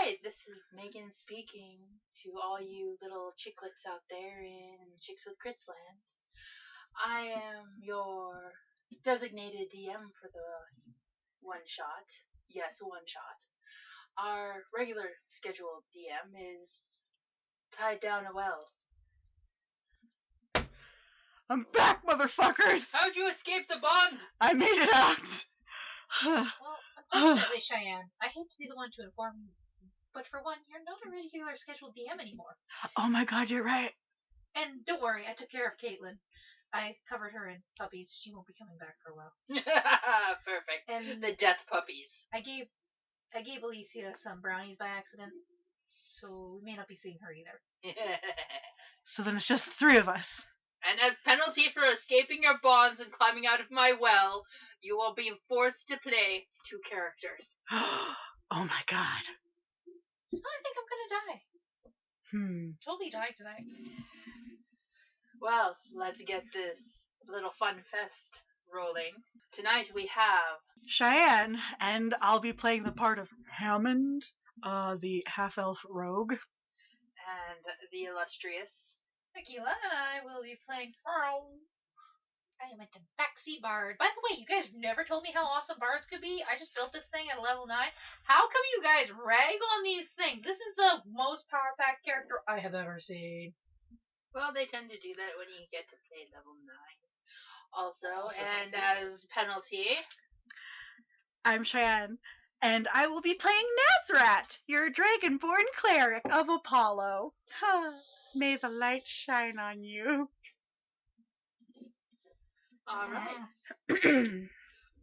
Alright, this is Megan speaking to all you little chicklets out there in Chicks with Crits land. I am your designated DM for the one shot. Yes, one shot. Our regular scheduled DM is tied down a well. I'm back, motherfuckers! How'd you escape the bond? I made it out! Well, unfortunately, Cheyenne, I hate to be the one to inform you, but for one, you're not a regular scheduled DM anymore. Oh my god, you're right. And don't worry, I took care of Caitlin. I covered her in puppies. She won't be coming back for a while. Perfect. And the death puppies. I gave Alicia some brownies by accident, so we may not be seeing her either. So then it's just the three of us. And as penalty for escaping your bonds and climbing out of my well, you will be forced to play 2 characters. Oh my god. So I think I'm gonna die. Totally died tonight. Well, let's get this little fun fest rolling. Tonight we have Cheyenne, and I'll be playing the part of Hammond, the half-elf rogue. and the illustrious. Tequila and I will be playing Pearl. I am a tabaxi bard. By the way, you guys never told me how awesome bards could be. I just built this thing at level 9. How come you guys rag on these things? This is the most power-packed character I have ever seen. Well, they tend to do that when you get to play level 9. Also and as penalty, I'm Cheyenne, and I will be playing Nazrat, your dragonborn cleric of Apollo. May the light shine on you. alright.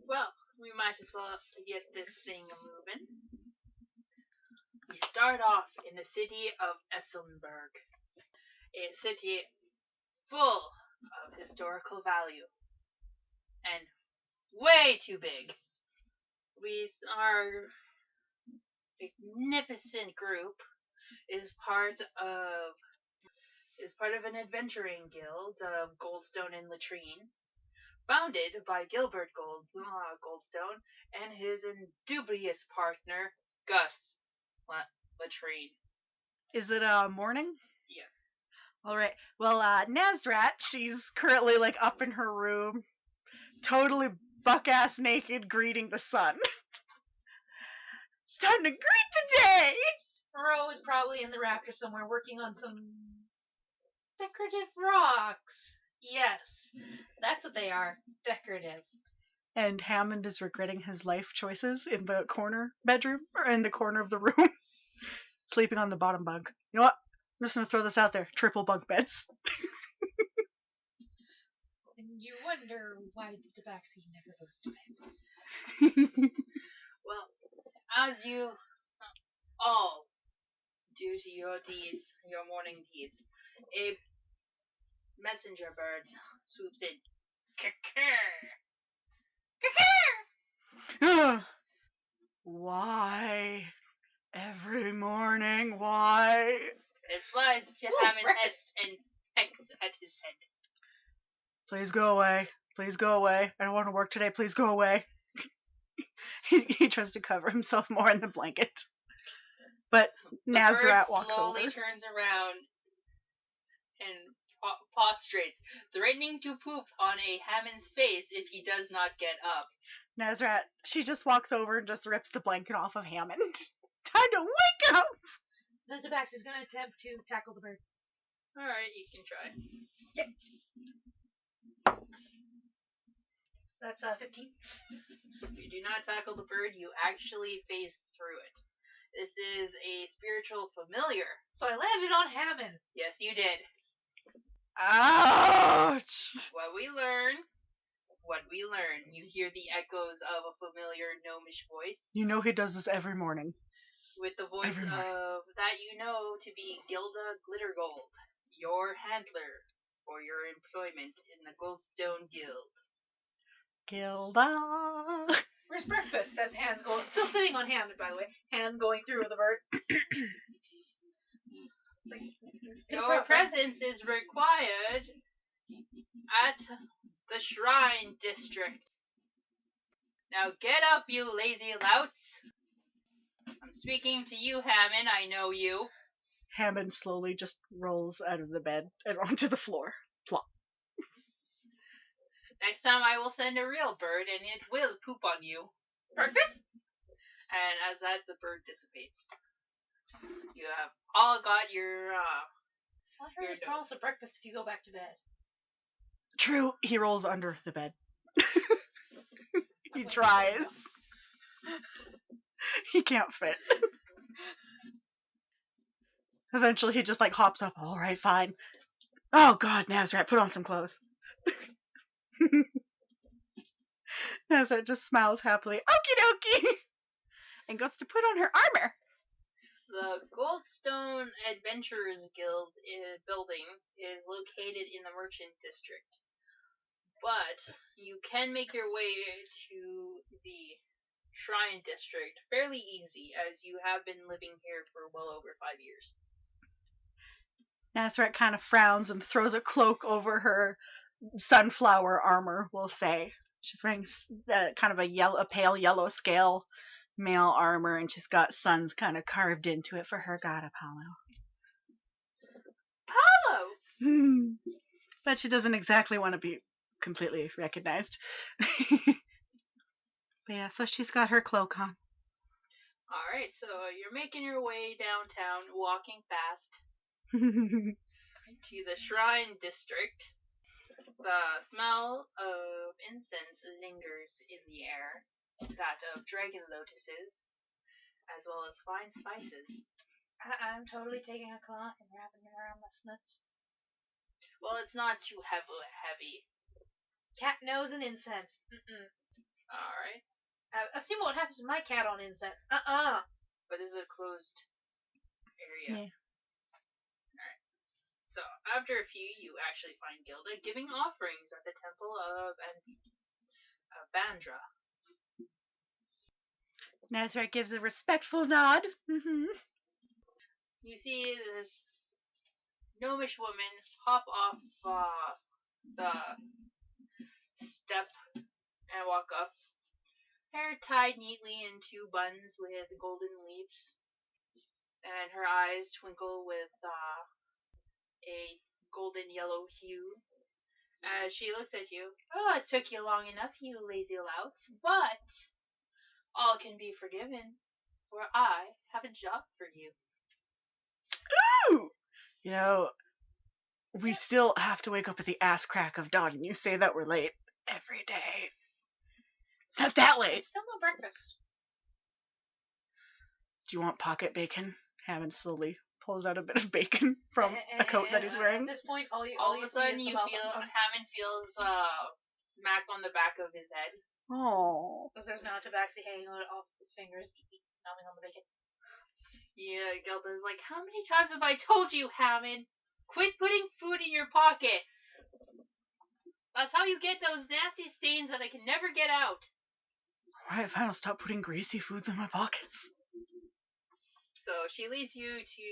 Well, we might as well get this thing moving. We start off in the city of Essenberg, a city full of historical value and way too big. Our magnificent group is part of an adventuring guild of Goldstone and Latrine, founded by Gilbert Goldstone and his indubious partner, Gus Latrine. Is it morning? Yes. Alright, well, Nazrat, she's currently, up in her room, totally buck-ass naked, greeting the sun. It's time to greet the day! Ro is probably in the raptor somewhere working on some decorative rocks. Yes, that's what they are. Decorative. And Hammond is regretting his life choices in the corner bedroom, or in the corner of the room, sleeping on the bottom bunk. You know what? I'm just gonna throw this out there. Triple bunk beds. And you wonder why the tabaxi never goes to bed. Well, as you all do to your deeds, your morning deeds, a messenger bird swoops in. Why? Every morning, why? It flies to Hammond's head and pecks at his head. Please go away. Please go away. I don't want to work today. Please go away. He tries to cover himself more in the blanket. But Nazrat walks over. The bird slowly turns around and prostrates, threatening to poop on a Hammond's face if he does not get up. Nazrat, she just walks over and just rips the blanket off of Hammond. Time to wake up! The tabaxi's going to attempt to tackle the bird. Alright, you can try. Yep. So that's 15. If you do not tackle the bird, you actually face through it. This is a spiritual familiar. So I landed on Hammond. Yes, you did. Ouch! What we learn. You hear the echoes of a familiar gnomish voice. You know he does this every morning. With the voice of that you know to be Gilda Glittergold, your handler for your employment in the Goldstone Guild. Gilda! Where's breakfast? That's hands going. Still sitting on Hammond, by the way. Hand going through with the bird. Your presence is required at the Shrine District. Now get up, you lazy louts. I'm speaking to you, Hammond. I know you. Hammond slowly just rolls out of the bed and onto the floor. Plop. Next time I will send a real bird, and it will poop on you. Breakfast? And as that, the bird dissipates. You have all got your, I'll hear his promise of breakfast if you go back to bed. True, he rolls under the bed. He tries. He can't fit. Eventually, he just like hops up. All right, fine. Oh God, Nazrat, put on some clothes. Nazrat just smiles happily. Okie dokie, and goes to put on her armor. The Goldstone Adventurers Guild building is located in the Merchant District. But you can make your way to the Shrine District fairly easy, as you have been living here for well over 5 years. Nazrat kind of frowns and throws a cloak over her sunflower armor, we'll say. She's wearing kind of a pale yellow scale mail armor, and she's got suns kind of carved into it for her god Apollo. Apollo! But she doesn't exactly want to be completely recognized. But yeah, so she's got her cloak on. Alright, so you're making your way downtown, walking fast, to the Shrine District. The smell of incense lingers in the air, that of dragon lotuses, as well as fine spices. I'm totally taking a clock and wrapping it around my snuts. Well, it's not too heavy. Cat nose and incense. Alright. I've seen what happens to my cat on incense. But this is a closed area. Yeah. Alright. So, after a few, you actually find Gilda giving offerings at the temple of Bandra. Nazrat gives a respectful nod. You see this gnomish woman hop off the step and walk up. Hair tied neatly in 2 buns with golden leaves, and her eyes twinkle with a golden yellow hue as she looks at you. Oh, it took you long enough, you lazy louts, but all can be forgiven, for I have a job for you. Ooh! You know, we still have to wake up at the ass crack of dawn, and you say that we're late every day. It's not that late. It's still no breakfast. Do you want pocket bacon? Hammond slowly pulls out a bit of bacon from a coat that he's wearing. At this point, all of a sudden, see is you feel Hammond feels smack on the back of his head. Oh. because there's now tabaxi hanging off his fingers, numbing on the bacon. Yeah, Gelda's like, how many times have I told you, Hammond? Quit putting food in your pockets. That's how you get those nasty stains that I can never get out. Alright, fine, I'll stop putting greasy foods in my pockets. So she leads you to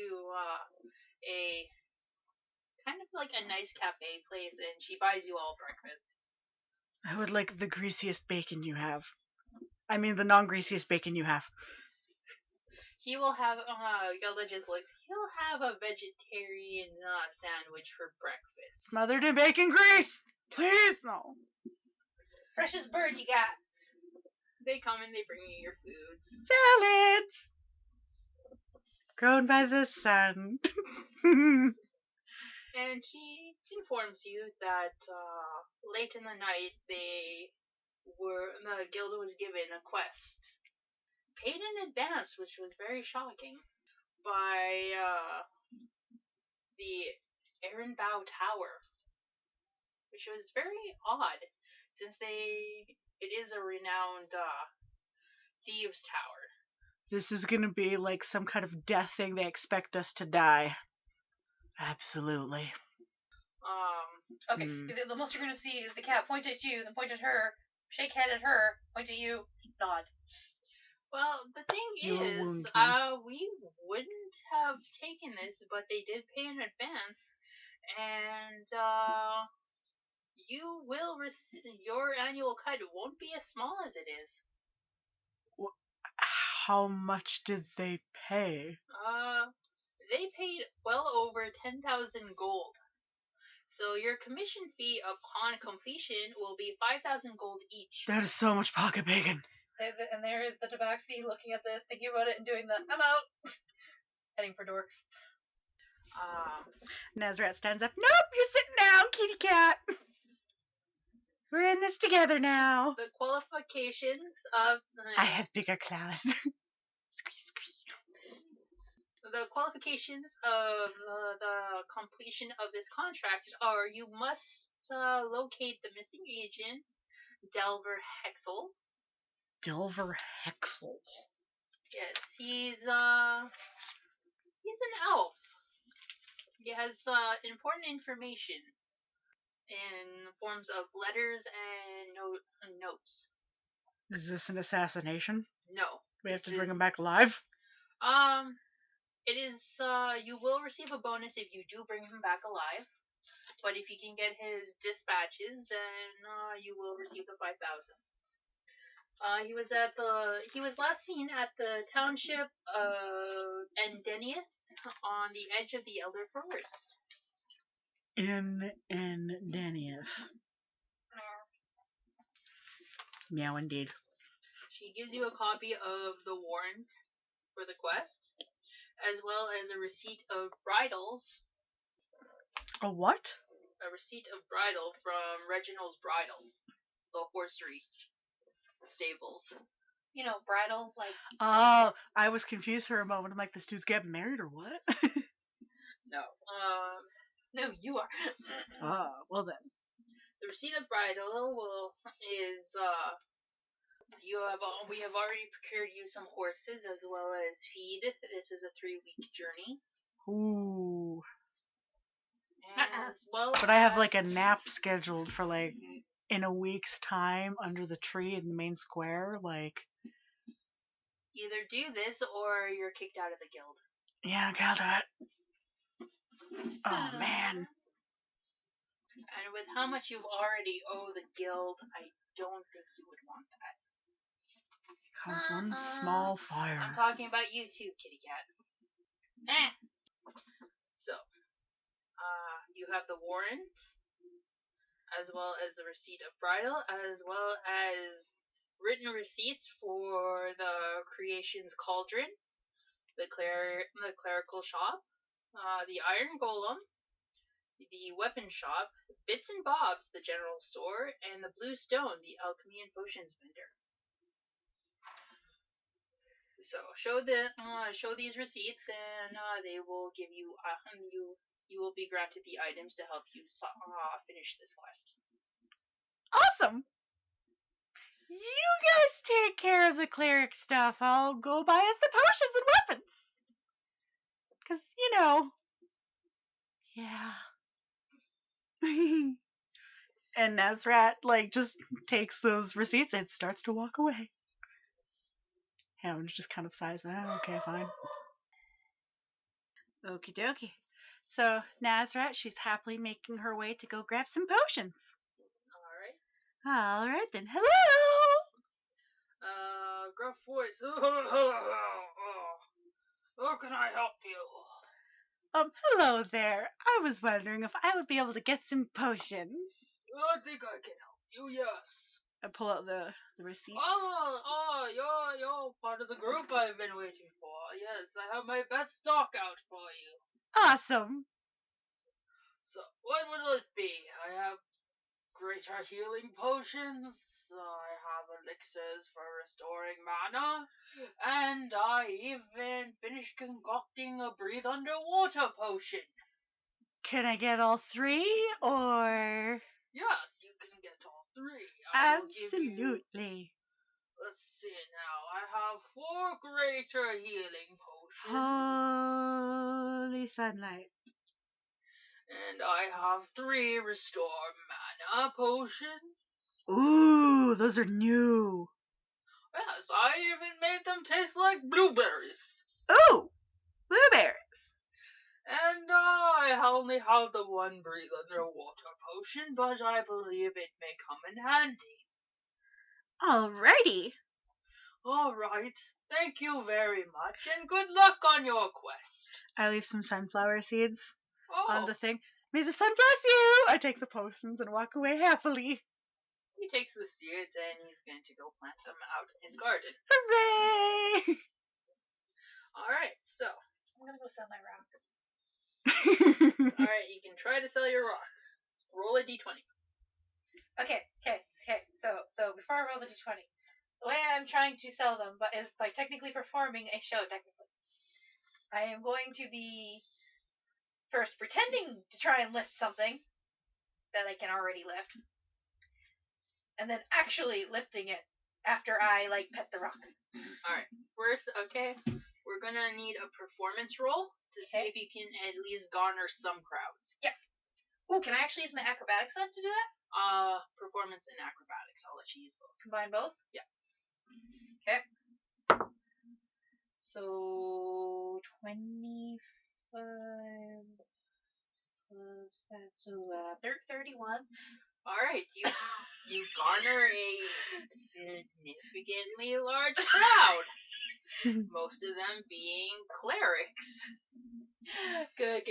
a kind of like a nice cafe place, and she buys you all breakfast. I would like the greasiest bacon you have. I mean, the non-greasiest bacon you have. He will have, Gelda just looks, he'll have a vegetarian sandwich for breakfast. Smothered in bacon grease! Please, no. Freshest bird you got. They come and they bring you your foods. Salads! Grown by the sun. And she informs you that late in the night the Gilda was given a quest, paid in advance, which was very shocking, by the Ehrenbau Tower, which was very odd, since it is a renowned thieves' tower. This is gonna be like some kind of death thing. They expect us to die. Absolutely. Okay, the most you're gonna see is the cat point at you, then point at her, shake head at her, point at you, nod. Well, the thing is, we wouldn't have taken this, but they did pay in advance, and you will receive your annual cut. It won't be as small as it is. How much did they pay? They paid well over 10,000 gold. So your commission fee upon completion will be 5,000 gold each. That is so much pocket bacon. And there is the Tabaxi looking at this, thinking about it, and doing the I'm out, heading for door. Nazrat stands up. Nope, you're sitting down, kitty cat. We're in this together now. The qualifications of I have bigger claws. the qualifications of the completion of this contract are: you must locate the missing agent, Delver Hexel. Delver Hexel. Yes, he's an elf. He has important information in forms of letters and notes. Is this an assassination? No. We have to bring him back alive? It is, you will receive a bonus if you do bring him back alive. But if you can get his dispatches, then you will receive the 5,000. He was last seen at the township of Endenieth on the edge of the Elder Forest. In Endenieth. Meow, indeed. She gives you a copy of the warrant for the quest, as well as a receipt of bridle. A what? A receipt of bridle from Reginald's Bridle, the horsery stables. You know, bridal, like... Oh, I was confused for a moment. I'm like, this dude's getting married or what? No. No, you are. Oh, well then. The receipt of bridle is we have already procured you some horses as well as feed. This is a 3-week journey. Ooh. As well, but I have like a nap scheduled for like in a week's time under the tree in the main square. Like, either do this or you're kicked out of the guild. Yeah, got that. Oh man. And with how much you already owe the guild, I don't think you would want that. Cause one small fire. I'm talking about you too, kitty cat. So, you have the warrant, as well as the receipt of bridle, as well as written receipts for the Creation's Cauldron, the clerical shop, the Iron Golem, the weapon shop, Bits and Bobs, the general store, and the Blue Stone, the alchemy and potions vendor. So show these receipts, and they will give you you will be granted the items to help you finish this quest. Awesome. You guys take care of the cleric stuff. I'll go buy us the potions and weapons. 'Cause, you know. Yeah. And Nazrat, like, just takes those receipts and starts to walk away. Hound just kind of sighs, okay, fine. Okie dokie. So, Nazrat, she's happily making her way to go grab some potions. Alright then. Hello! Gruff voice. How can I help you? Hello there. I was wondering if I would be able to get some potions. I think I can help you, yes. I pull out the receipt. You're part of the group I've been waiting for. Yes, I have my best stock out for you. Awesome. So, what will it be? I have greater healing potions, I have elixirs for restoring mana, and I even finished concocting a breathe underwater potion. Can I get all three, or...? Yes, you can get all three. Absolutely. Let's see now. I have 4 greater healing potions. Holy sunlight. And I have 3 restore mana potions. Ooh, those are new. Yes, I even made them taste like blueberries. Ooh, blueberries. And I only have the 1 breathe underwater potion, but I believe it may come in handy. Alrighty. All right. Thank you very much, and good luck on your quest. I leave some sunflower seeds on Oh, the thing. May the sun bless you! I take the potions and walk away happily. he takes the seeds and he's going to go plant them out in his garden. Hooray! All right, so I'm gonna go sell my rocks. all right, you can try to sell your rocks. Roll a d20. Okay. So before I roll the d20, the way I'm trying to sell them, but is by technically performing a show. Technically, I am going to be first pretending to try and lift something that I can already lift, and then actually lifting it after I pet the rock. All right, first, okay, we're gonna need a performance roll to see if you can at least garner some crowds. Yeah. Ooh, can I actually use my acrobatics then to do that? Performance and acrobatics. I'll let you use both. Combine both? Yeah. Okay. So 25 plus that, so 31. All right, you garner a significantly large crowd. Most of them being clerics. Good.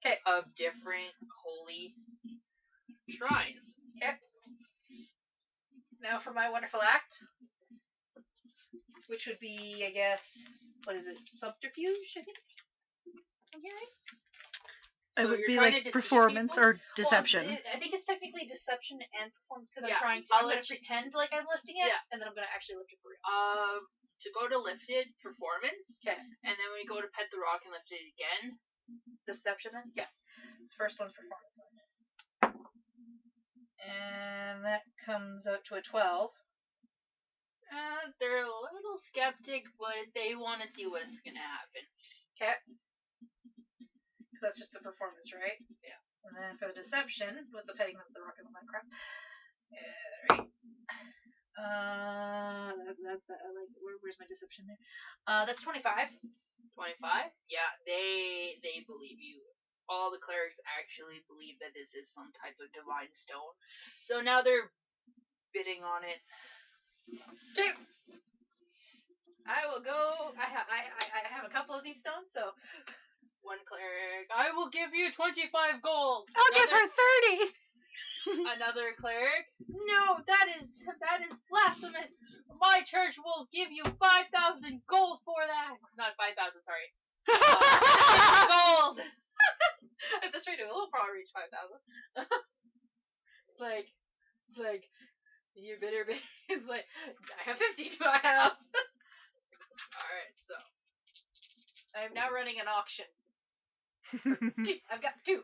Okay. Of different holy shrines. Okay. Now for my wonderful act, which would be, I guess, what is it? Subterfuge, I think. I'm hearing. It So would you're be trying like to deceive performance people? or deception. Well, I think it's technically deception and performance because Yeah, I'm I'll going let to you- pretend like I'm lifting it, Yeah. and then I'm going to actually lift it for real. To go to lifted performance. Okay. And then when you go to pet the rock and lift it again. Deception then? Yeah. This first one's performance then. And that comes out to a 12. They're a little skeptic, but they want to see what's gonna happen. Okay. Because that's just the performance, right? Yeah. And then for the deception, with the petting of the rock and all that crap. Right. Where's my deception there? That's 25. 25. Yeah, they believe you. All the clerics actually believe that this is some type of divine stone. So now they're bidding on it. Okay. I will go. I have a couple of these stones, so One cleric, I will give you 25 gold. I'll give her 30! Another cleric, no, that is blasphemous. My church will give you 5,000 gold for that. Not 5,000, sorry. 50 gold. at this rate, it will probably reach 5,000. It's like you bitter. It's like I have 50. Do I have? Alright, so. I am now running an auction. I've got 2.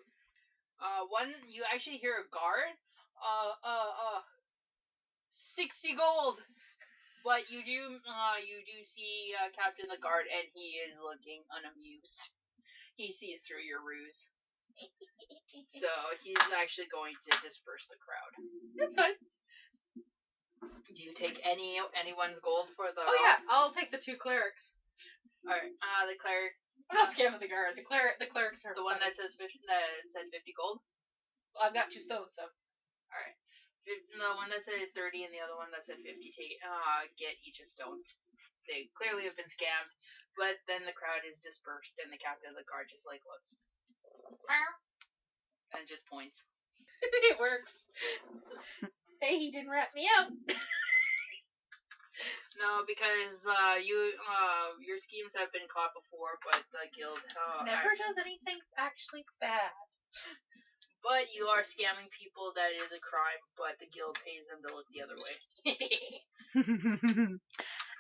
One, you actually hear a guard. 60 gold. But you do see Captain the Guard, and he is looking unamused. He sees through your ruse. So he's actually going to disperse the crowd. That's fine. Do you take anyone's gold for the? Oh yeah, I'll take the 2 clerics. All right. The cleric. I'm not scamming the guard. The clerics are The one funny. that said 50 gold. I've got 2 stones, so. All right. The one that said 30 and the other one that said 50 get each a stone. They clearly have been scammed, but then the crowd is dispersed and the captain of the guard just looks and just points. It works. Hey, he didn't rat me out. No, because your schemes have been caught before, but the guild Never does anything actually bad. But you are scamming people. That is a crime. But the guild pays them to look the other way.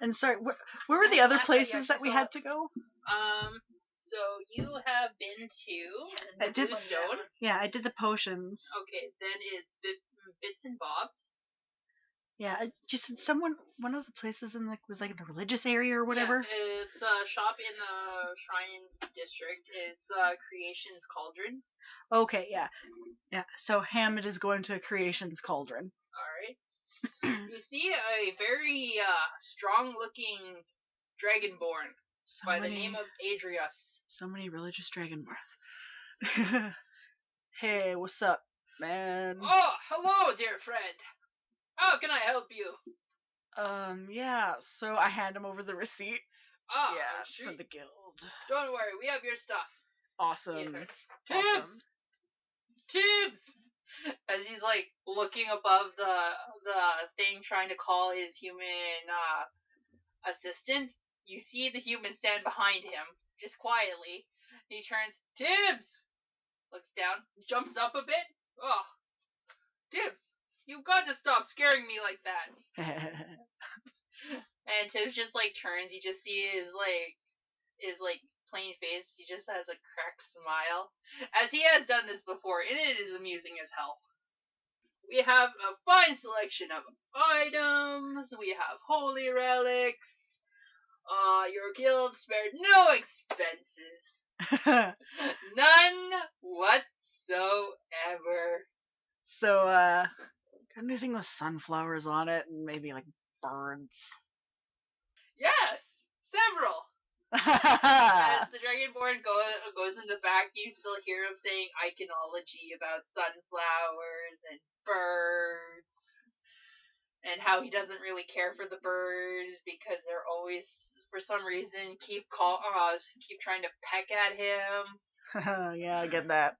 And sorry, where were the other places that we had to go? So you have been to I did- Blue Stone. Yeah, I did the potions. Okay, then it's Bits and Bobs. Yeah, just one of the places was like in a religious area or whatever. Yeah, it's a shop in the Shrines District. It's Creation's Cauldron. Okay, yeah. So Hammond is going to Creation's Cauldron. Alright. You see a very strong-looking dragonborn by the name of Adrius. So many religious dragonborns. Hey, what's up, man? Oh, hello, dear friend. How can I help you? Yeah. So I hand him over the receipt. Ah, Yeah, it's sure. for the guild. Don't worry, we have your stuff. Awesome. Tibbs! Awesome. Tibbs! As he's like looking above the thing, trying to call his human assistant, you see the human stand behind him, just quietly. He turns, Tibbs! Looks down, jumps up a bit. Oh, Tibbs, you've got to stop scaring me like that. And Tibbs just like turns, you just see his plain face. He just has a cracked smile, as he has done this before, and it is amusing as hell. We have a fine selection of items. We have holy relics. Your guild spared no expenses. None whatsoever. So, got anything with sunflowers on it and maybe like birds? Yes, several. As the Dragonborn goes in the back, you still hear him saying iconology about sunflowers and birds, and how he doesn't really care for the birds because they're always, for some reason, keep trying to peck at him. Yeah, I get that.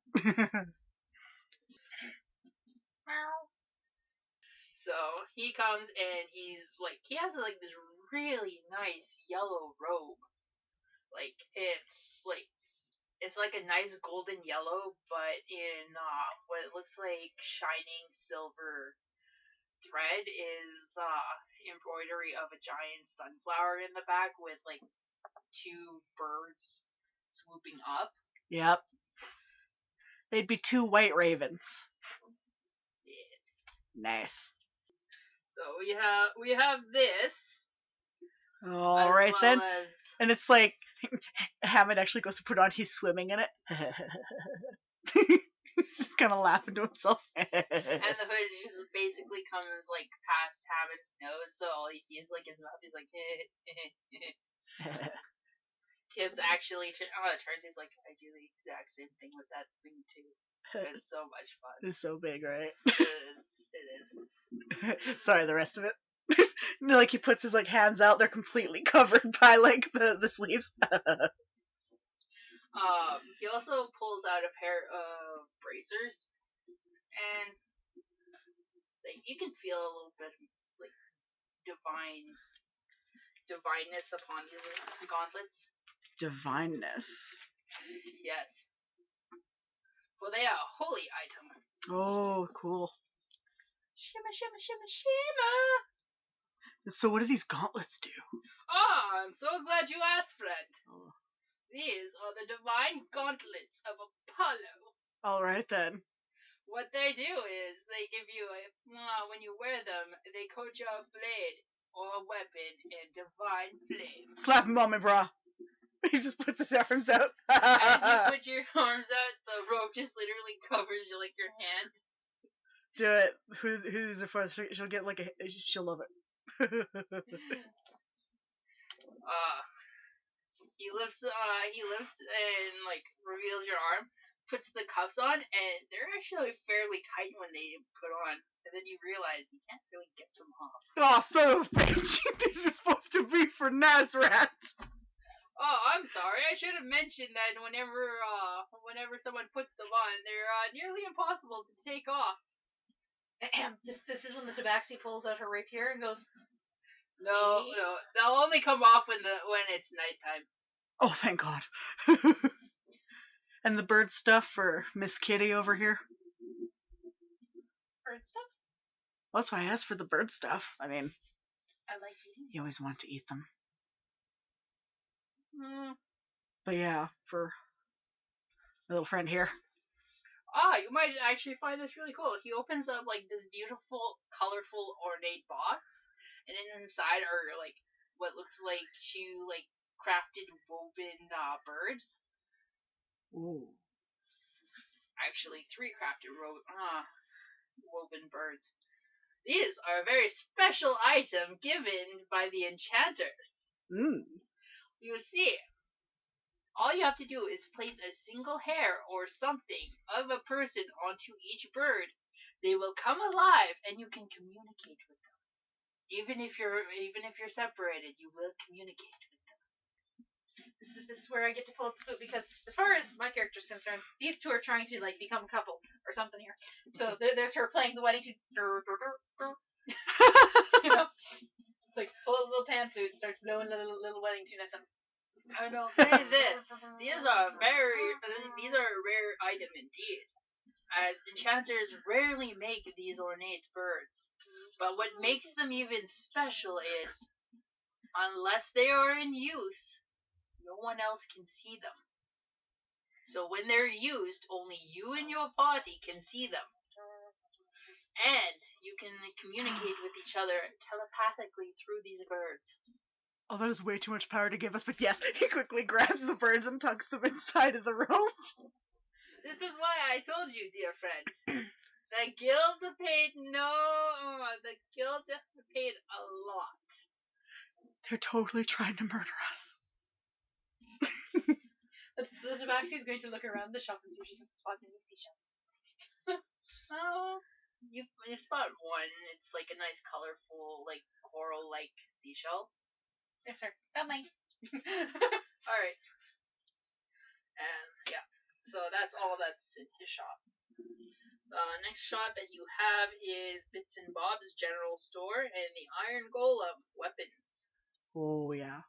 So he comes and he has like this really nice yellow robe. Like it's like a nice golden yellow, but in what it looks like shining silver thread is embroidery of a giant sunflower in the back with like two birds swooping up. Yep. They'd be 2 white ravens. Yes. Nice. So we have this. All right well then. As... And it's like Hammond actually goes to put on. He's swimming in it. Just kind of laughing to himself. And the hood just basically comes like past Hammond's nose, so all you see is like his mouth. He's like, Tibbs actually turns. He's like, I do the exact same thing with that thing too. It's so much fun. It's so big, right? It is. Sorry, the rest of it. Like he puts his like hands out, they're completely covered by like the sleeves. He also pulls out a pair of bracers, and like you can feel a little bit of like divineness upon these gauntlets. Divineness. Yes. Well, they are a holy item. Oh, cool. Shimmer, shimmer, shimmer, shimmer. So what do these gauntlets do? Ah, I'm so glad you asked, friend. Oh. These are the divine gauntlets of Apollo. All right then. What they do is they give you when you wear them, they coat your blade or weapon in divine flame. Slap him on me, brah. He just puts his arms out. As you put your arms out, the rope just literally covers you like your hand. Do it. Who's it for? She'll get like she'll love it. He lifts and like reveals your arm, puts the cuffs on, and they're actually fairly tight when they put on. And then you realize you can't really get them off. Oh, son of a bitch! These are supposed to be for Nazrat. Oh, I'm sorry. I should have mentioned that whenever someone puts them on, they're nearly impossible to take off. This is when the tabaxi pulls out her rapier and goes, No, they'll only come off when it's nighttime. Oh, thank God. And the bird stuff for Miss Kitty over here? bird stuff? Well, that's why I asked for the bird stuff. I mean, I like eating. you always want to eat them. Mm. But yeah, for my little friend here. You might actually find this really cool. He opens up like this beautiful, colorful, ornate box, and then inside are like what looks like two like crafted woven birds. Ooh. Actually, 3 crafted woven birds. These are a very special item given by the enchanters. You see, all you have to do is place a single hair or something of a person onto each bird. They will come alive and you can communicate with them. Even if you're separated, you will communicate with them. This is where I get to pull up the flute because, as far as my character's concerned, these two are trying to like become a couple or something here. So there's her playing the wedding tune. You know, it's like pull a little pan flute and starts blowing a little wedding tune at them. I will say this: these are a rare item indeed, as enchanters rarely make these ornate birds. But what makes them even special is, unless they are in use, no one else can see them. So when they're used, only you and your party can see them. And you can communicate with each other telepathically through these birds. Oh, that is way too much power to give us, but yes, he quickly grabs the birds and tucks them inside of the rope. This is why I told you, dear friend. The guild paid the guild paid a lot. They're totally trying to murder us. The Tabaxi is going to look around the shop and see if she can spot any seashells. Oh, you spot one. It's like a nice, colorful, like coral-like seashell. Yes, sir. Got mine. All right, and yeah, so that's all that's in his shop. The next shop that you have is Bits and Bob's General Store and the Iron Golem Weapons. Oh yeah.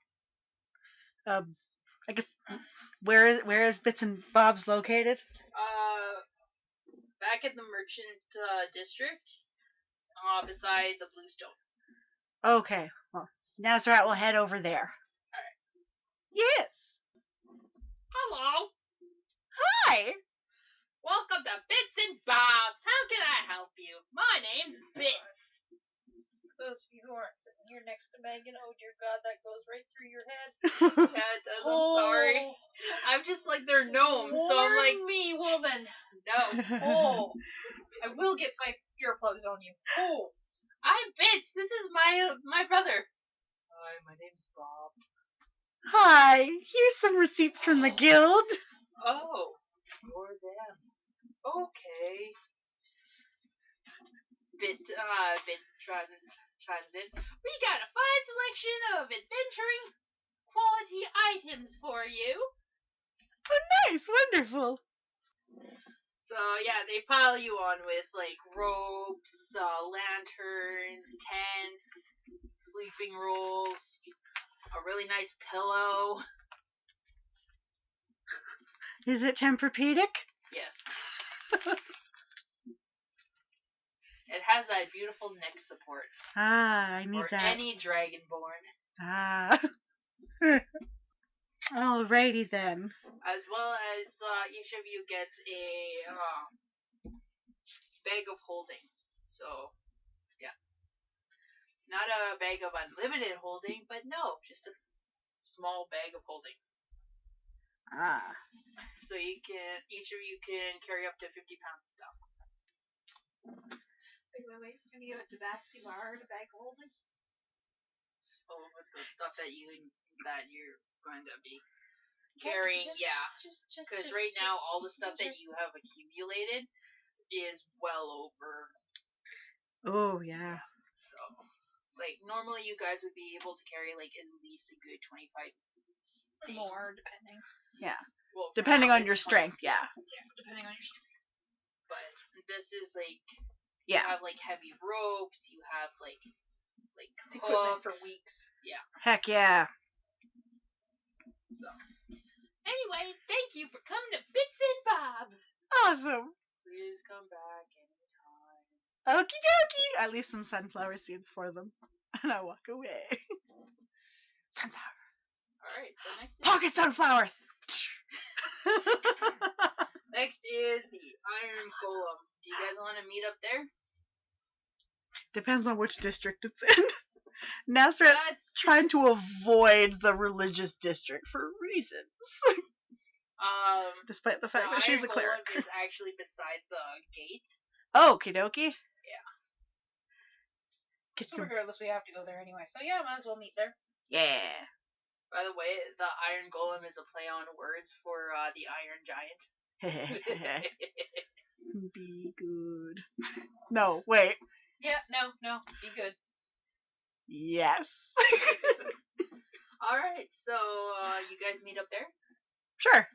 I guess where is Bits and Bob's located? Back at the Merchant District, beside the Bluestone. Okay. Well, Nazareth will head over there. Alright. Yes. Hello. Hi. Welcome to Bits and Bob's. How can I help you? My name's Bits. For those of you who aren't sitting here next to Megan, oh dear God, that goes right through your head. Yeah, it does. I'm sorry. I'm just like they're gnomes, so I'm like, me, woman. no. Oh, I will get my earplugs on you. Oh, I'm Bits. This is my brother. Hi, my name's Bob. Hi. Here's some receipts from the guild. Oh, you're them. Okay. Bit chimes in. We got a fine selection of adventuring quality items for you. Oh, nice. Wonderful. So yeah, they pile you on with like ropes, lanterns, tents, sleeping rolls, a really nice pillow. Is it Tempur-Pedic? Yes. It has that beautiful neck support. Ah, I need or that. any dragonborn. Ah. Alrighty then. As well as each of you gets a bag of holding. So, yeah. Not a bag of unlimited holding, but no, just a small bag of holding. Ah. So each of you can carry up to 50 pounds of stuff. wait. Can you give it to Batsy Bar to bag holding? Oh, with the stuff that you're going to be carrying, yeah. Because right now, all the stuff that you have accumulated is well over. Oh, yeah. So, like, normally you guys would be able to carry, like, at least a good 25 things. More, depending. Yeah. Well, depending on your strength, yeah. Yeah, depending on your strength. But this is, like, Yeah. you have, like, heavy ropes, you have, like equipment for hooks. weeks. Yeah. Heck yeah. So, anyway, thank you for coming to Bits and Bob's. Awesome. Please come back anytime. Okie dokie. I leave some sunflower seeds for them. And I walk away. Sunflower. Alright, so next is... Pocket sunflowers! Next is the Iron Golem. Do you guys want to meet up there? Depends on which district it's in. Nazareth's trying to avoid the religious district for reasons. Despite the fact that she's a cleric. The Iron Golem is actually beside the gate. Okie dokie. Yeah. So regardless, we have to go there anyway. So yeah, might as well meet there. Yeah. By the way, the Iron Golem is a play on words for the Iron Giant. Be good. No, wait. Yeah, no, be good. Yes. Alright, so you guys meet up there? Sure.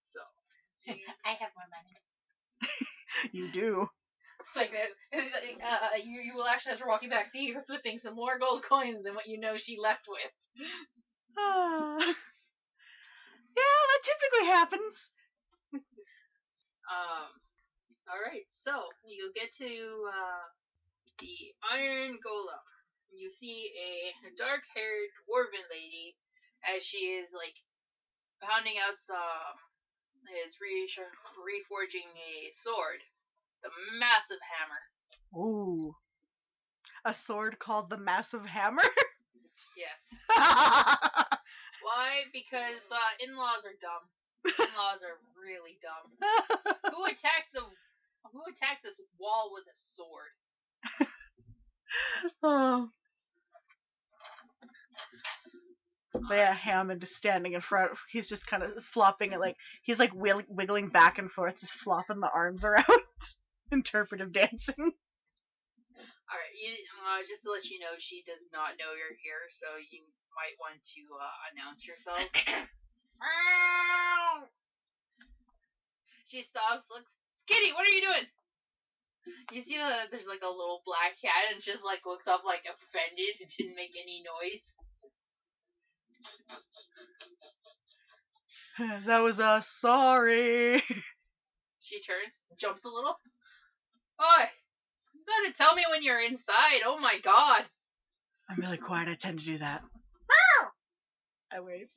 So, I have more money. You do. It's like that. You will actually, as we're walking back, see her flipping some more gold coins than what you know she left with. Yeah, that typically happens. alright, so you get to the Iron Golem. You see a dark-haired dwarven lady as she is like pounding out some, is reforging a sword, the massive hammer. Ooh. A sword called the Massive Hammer? Yes. Why? Because in-laws are dumb. In-laws are really dumb. Who attacks this wall with a sword? Oh. But yeah, Hammond is standing in front. He's just kind of flopping it, like he's like wiggling back and forth, just flopping the arms around. Interpretive dancing. Alright, just to let you know, she does not know you're here, so you might want to announce yourselves. She stops, looks, Skitty, what are you doing? You see there's like a little black cat and just like looks up like offended. It didn't make any noise. That was sorry. She turns, jumps a little. Oi! You gotta tell me when you're inside. Oh my god. I'm really quiet. I tend to do that. I wave.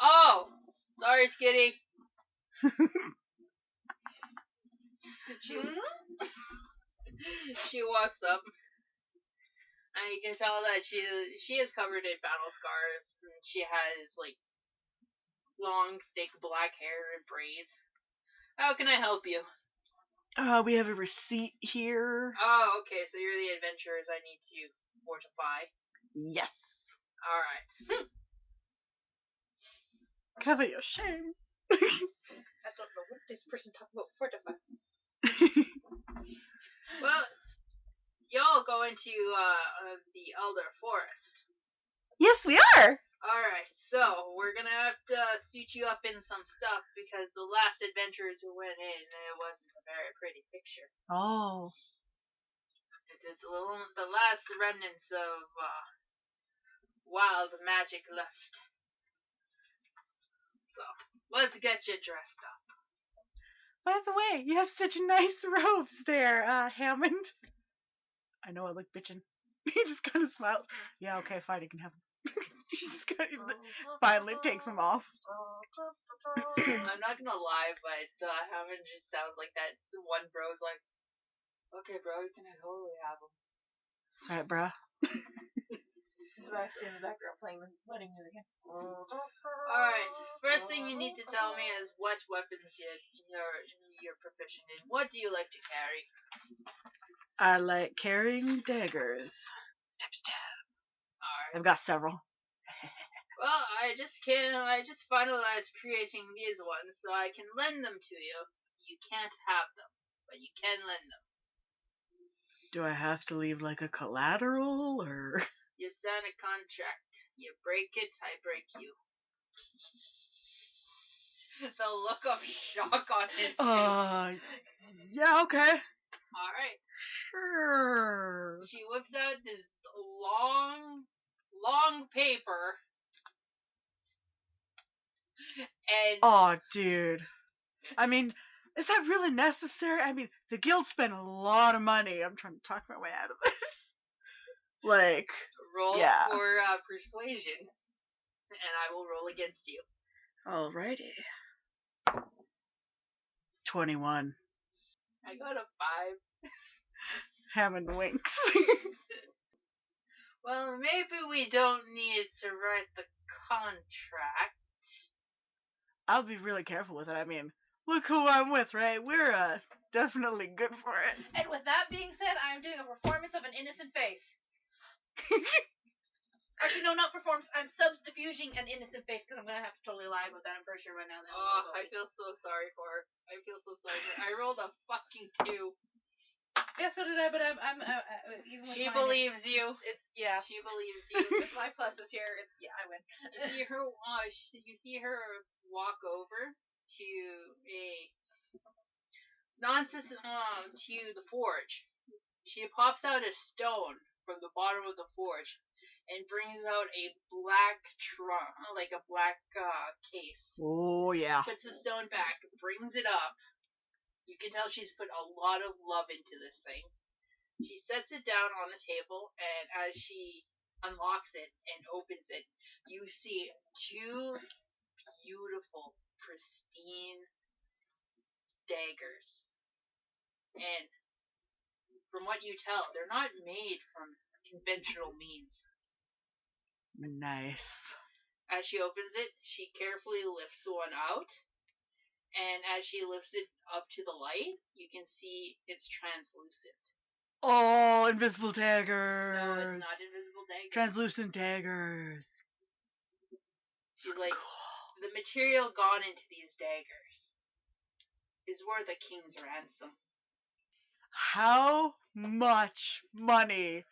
Oh! Sorry, Skitty. She walks up. And you can tell that she is covered in battle scars. And she has like long, thick black hair and braids. How can I help you? We have a receipt here. Oh, okay, so you're the adventurers I need to fortify. Yes. Alright. Cover your shame. I don't know what this person talking about fortify. Well, y'all go into the Elder Forest. Yes, we are. Alright, so we're gonna have to suit you up in some stuff because the last adventurers who went in, it wasn't a very pretty picture. Oh. It is the last remnants of wild magic left. So, let's get you dressed up. By the way, you have such nice robes there, Hammond. I know I look bitchin'. He just kind of smiles. Yeah, okay, fine, you can have them. Just kind of finally takes them off. I'm not gonna lie, but Hammond just sounds like that one bro's like, okay, bro, you can totally have them. That's right, bruh. The back's in the background playing the wedding music again. Alright, first thing you need to tell me is what weapons you're proficient in. What do you like to carry? I like carrying daggers. Stab, stab. Alright. I've got several. Well, I just finalized creating these ones, so I can lend them to you. You can't have them, but you can lend them. Do I have to leave like a collateral, or? You sign a contract. You break it, I break you. The look of shock on his face. Yeah, okay. Alright. Sure. She whips out this long paper. And Oh, dude. I mean, is that really necessary? I mean, the guild spent a lot of money. I'm trying to talk my way out of this. Like, roll yeah. for persuasion, and I will roll against you. Alrighty. 21. I got a 5. Hammond winks. Well, maybe we don't need to write the contract. I'll be really careful with it. I mean, look who I'm with, right? We're definitely good for it. And with that being said, I'm doing a performance of an innocent face. Actually, no, not performance. I'm subterfuging an innocent face because I'm gonna have to totally lie about that. I'm pretty sure right now. Oh, I feel so sorry for her. I rolled a fucking 2. Yeah, so did I, but I'm even with She mine, believes you. It's yeah. She believes you. With my pluses here, I win. You see her walk over to a nonsense to the forge. She pops out a stone from the bottom of the forge and brings out a black trunk, like a black case. Oh, yeah. Puts the stone back, brings it up. You can tell she's put a lot of love into this thing. She sets it down on the table, and as she unlocks it and opens it, you see two beautiful, pristine daggers. And from what you tell, they're not made from conventional means. Nice. As she opens it, she carefully lifts one out, and as she lifts it up to the light, you can see it's translucent. Oh, invisible daggers. No, it's not invisible daggers. Translucent daggers. She's like, the material gone into these daggers is worth a king's ransom. How much money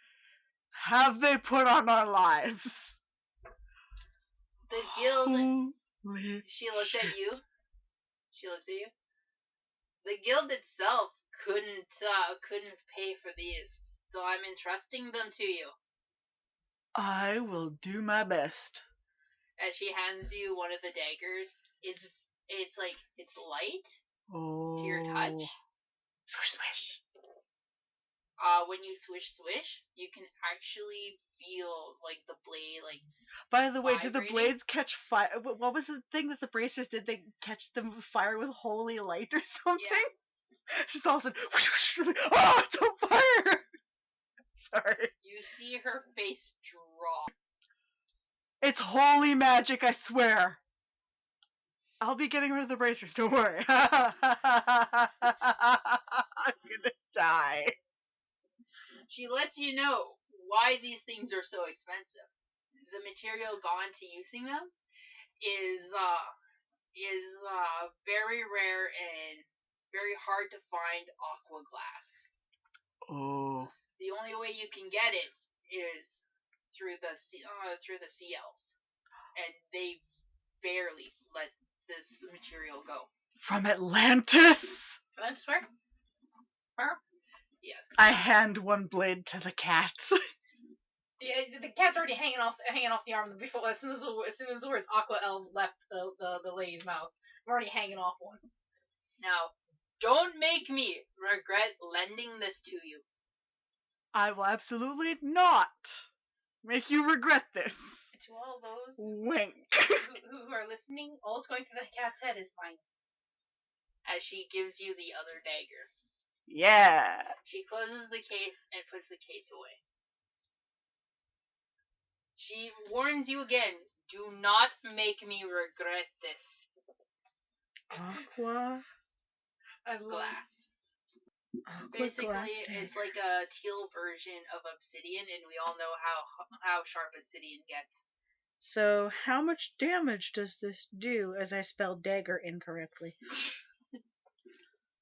have they put on our lives? The guild. Holy She looks shit. at you. She looks at you. The guild itself couldn't pay for these, so I'm entrusting them to you. I will do my best. As she hands you one of the daggers, it's light Oh. to your touch. Swish, swish. When you swish, you can actually feel like the blade, like. By the way, did the vibrating. blades catch fire? What was the thing that the bracers did? They catch them fire with holy light or something? Yeah. Just all of a sudden, whoosh, whoosh, oh, it's on fire! Sorry. You see her face drop. It's holy magic, I swear. I'll be getting rid of the bracers, don't worry. I'm gonna die. She lets you know why these things are so expensive. The material gone to using them is very rare and very hard to find aqua glass. Oh. The only way you can get it is through the sea elves, and they barely let this material go. From Atlantis? Can I swear? Huh? Yes. I hand one blade to the cat. Yeah, the cat's already hanging off the arm before as soon as the words aqua elves left the lady's mouth. I'm already hanging off one. Now, don't make me regret lending this to you. I will absolutely not make you regret this. To all those Wink. who are listening, all that's going through the cat's head is mine. As she gives you the other dagger. Yeah. She closes the case and puts the case away. She warns you again, do not make me regret this. Aqua. Glass. Aqua Basically, glass it's like a teal version of obsidian, and we all know how sharp obsidian gets. So, how much damage does this do as I spelled dagger incorrectly?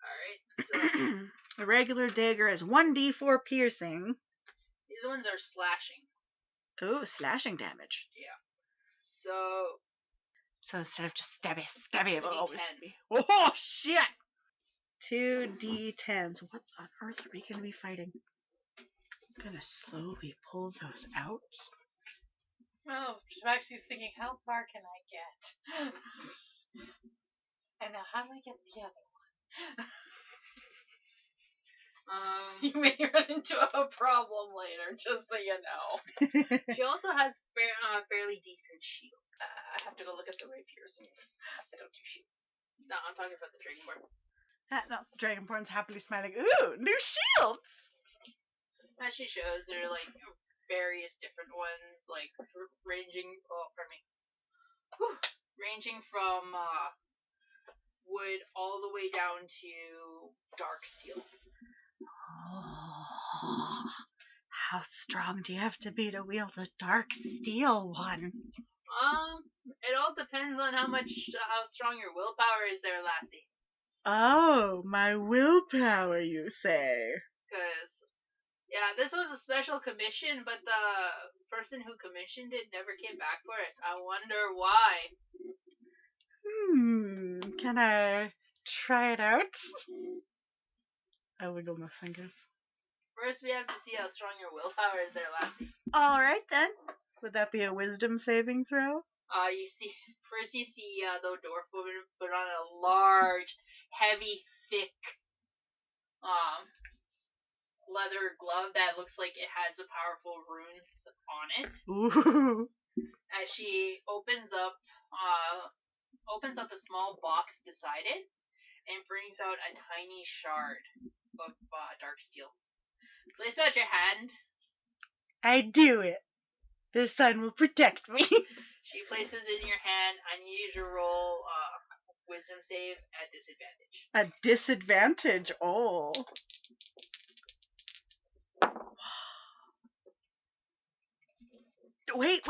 Alright, so A regular dagger is 1d4 piercing. these ones are slashing. Oh, slashing damage. Yeah. So So instead of just stabby, it will always 2d10s. be. Oh, shit! 2d10s. What on earth are we going to be fighting? I'm going to slowly pull those out. Oh, Maxie's thinking, how far can I get? And now, how do I get the other one? You may run into a problem later, just so you know. she also has fairly decent shield. I have to go look at the rapiers. I don't do shields. No, I'm talking about the Dragonborn. No, Dragonborn's happily smiling. Ooh, new shield! As she shows, there are like various different ones, like ranging. Oh, pardon me. Whew. Ranging from wood all the way down to dark steel. Oh, how strong do you have to be to wield a dark steel one? It all depends on how strong your willpower is there, lassie. Oh, my willpower, you say? Because, yeah, this was a special commission, but the person who commissioned it never came back for it. I wonder why. Can I try it out? I wiggle my fingers. First, we have to see how strong your willpower is there, Lassie. Alright then. Would that be a wisdom saving throw? You see, first you see the dwarf woman put on a large, heavy, thick, leather glove that looks like it has the powerful runes on it. Ooh. As she opens up a small box beside it and brings out a tiny shard of dark steel. Place out your hand. I do it. The sun will protect me. She places it in your hand. I need you to roll wisdom save at disadvantage. A disadvantage. Oh. Wait.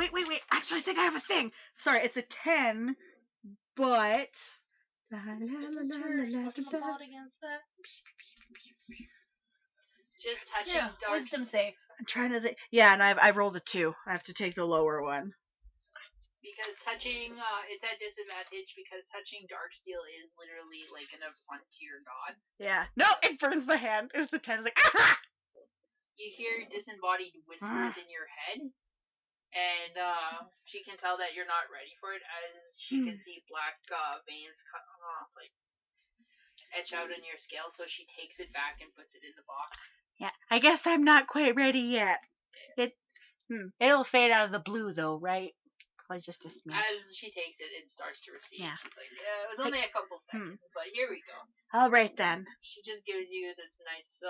Actually, I think I have a thing. Sorry, it's a 10, but. Isn't her whatchamacallit against that? Just touching Yeah, dark wisdom save. I'm trying to think. Yeah, and I rolled a 2. I have to take the lower one. Because touching, it's at disadvantage because touching dark steel is literally like an affront to your god. Yeah. No, it burns my hand. It's the 10. It's like, ah! You hear disembodied whispers in your head, and she can tell that you're not ready for it as she can see black veins like etch out in your scale, so she takes it back and puts it in the box. Yeah, I guess I'm not quite ready yet. It'll fade out of the blue though, right? Probably just a smidge. As she takes it, it starts to recede. Yeah. She's like, yeah, it was only a couple seconds, but here we go. All right then. She just gives you this nice,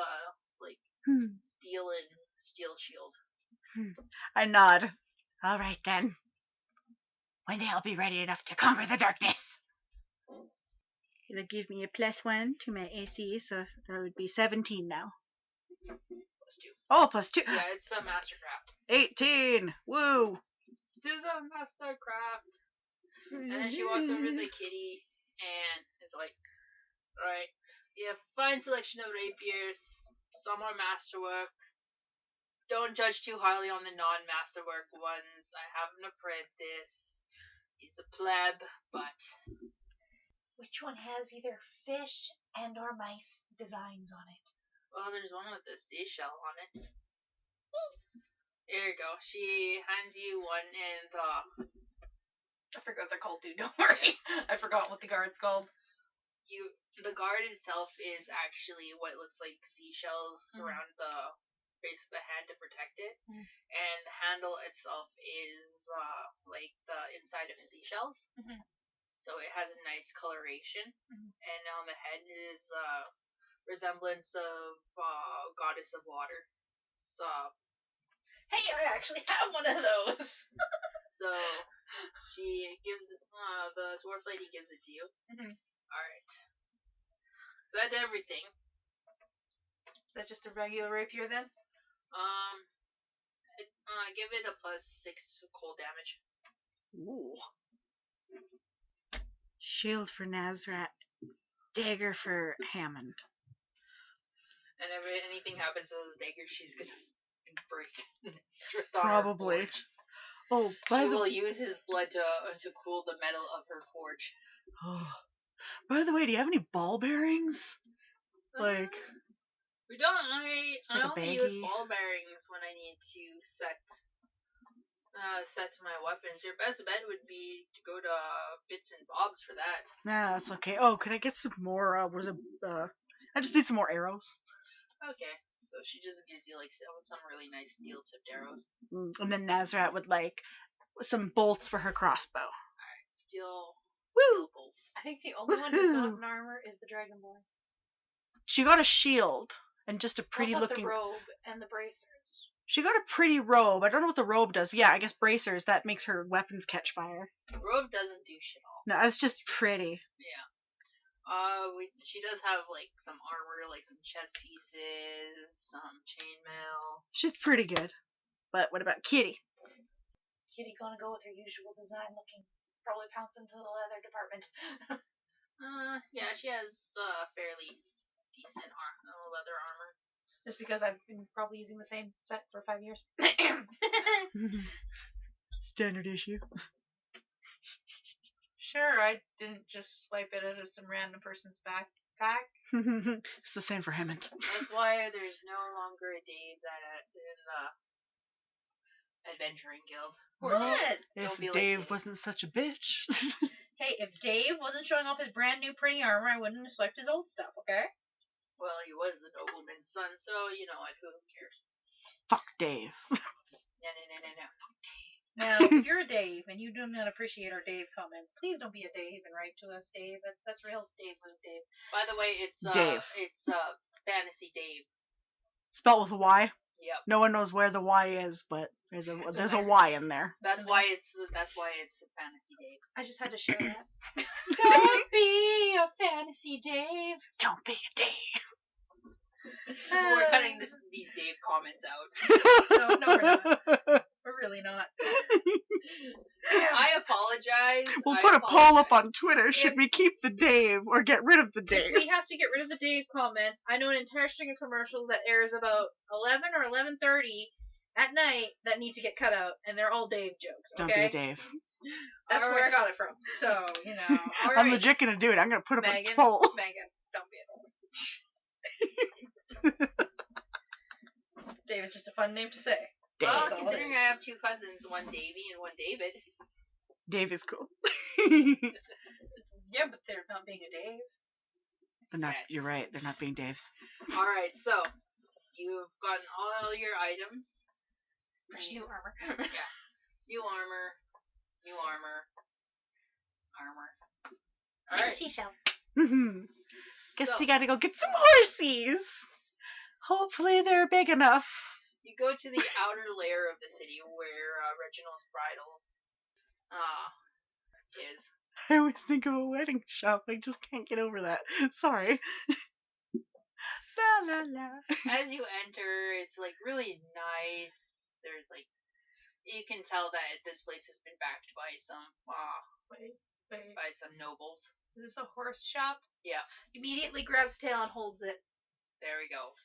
steel and steel shield. I nod. All right then. One day I'll be ready enough to conquer the darkness. It'll give me a +1 to my AC, so that would be 17 now. +2. Oh, +2. Yeah, it's a mastercraft. 18. Woo. It is a mastercraft. And then she walks over to the kitty and is like, alright, you have a fine selection of rapiers, some are masterwork. Don't judge too highly on the non-masterwork ones. I have an apprentice. He's a pleb, but... Which one has either fish and or mice designs on it? Well, there's one with a seashell on it. There you go. She hands you one and I forgot what they're called too, don't worry. I forgot what the guard's called. The guard itself is actually what looks like seashells around the base of the hand to protect it. And the handle itself is like the inside of seashells. So it has a nice coloration. And on the head is resemblance of goddess of water. So Hey, I actually have one of those. So she gives the dwarf lady gives it to you. Alright. So that's everything. Is that just a regular rapier then? Give it a +6 cold damage. Ooh. Shield for Nazrat. Dagger for Hammond. And if anything happens to those daggers, she's gonna break. Probably. Oh, she will use his blood to cool the metal of her forge. Oh. By the way, do you have any ball bearings? Like we don't. I only use ball bearings when I need to set my weapons. Your best bet would be to go to Bits and Bobs for that. Nah, that's okay. Oh, could I get some more? I just need some more arrows. Okay. So she just gives you like some really nice steel-tipped arrows. And then Nazrat would like some bolts for her crossbow. Alright, steel bolts. I think the only one who's not in armor is the Dragon Boy. She got a shield and just a pretty looking the robe and the bracers. She got a pretty robe. I don't know what the robe does. But yeah, I guess bracers. That makes her weapons catch fire. The robe doesn't do shit all. No, it's just pretty. Yeah. She does have like some armor, like some chest pieces, some chainmail. She's pretty good. But what about Kitty? Kitty gonna go with her usual design looking. Probably pounce into the leather department. Yeah, she has fairly decent leather armor. Just because I've been probably using the same set for 5 years. Standard issue. Sure, I didn't just swipe it out of some random person's backpack. It's the same for Hammond. That's why there's no longer a Dave in the Adventuring Guild. What? If Don't be like Dave Dave. wasn't such a bitch. Hey, if Dave wasn't showing off his brand new pretty armor, I wouldn't have swiped his old stuff, okay? Well, he was the nobleman's son, so you know what? Who cares? Fuck Dave. No. Now, if you're a Dave and you do not appreciate our Dave comments, please don't be a Dave and write to us, Dave. That's real Dave move, Dave. By the way, it's Dave. It's Fantasy Dave. Spelled with a Y. Yep. No one knows where the Y is, but there's a there. Y in there. That's why it's Fantasy Dave. I just had to share that. Don't be a Fantasy Dave. Don't be a Dave. We're cutting these Dave comments out. No, we're not. We're really not. I apologize. We'll put a poll up on Twitter. Should we keep the Dave or get rid of the If Dave? we have to get rid of the Dave comments, I know an entire string of commercials that airs about 11 or 11:30 at night that need to get cut out, and they're all Dave jokes, Don't be okay? a Dave. That's where I got it from. So, you know. All I'm right. legit gonna do it. I'm gonna put up Megan, a poll. Megan, don't be a Dave. David's just a fun name to say. Dave. Well, That's all it considering is. I have two cousins, one Davy and one David. Dave is cool. Yeah, but they're not being a Dave. They're not. Yes. You're right. They're not being Daves. All right, so you've gotten all your items. Fresh new armor. Yeah. New armor. All right. Seashell. Guess So- you gotta go get some horsies. Hopefully they're big enough. You go to the outer layer of the city where Reginald's bridal is. I always think of a wedding shop. I just can't get over that. Sorry. La la la. As you enter, it's like really nice. There's like, you can tell that this place has been backed by some Wait. by some nobles. Is this a horse shop? Yeah. Immediately grabs tail and holds it. There we go.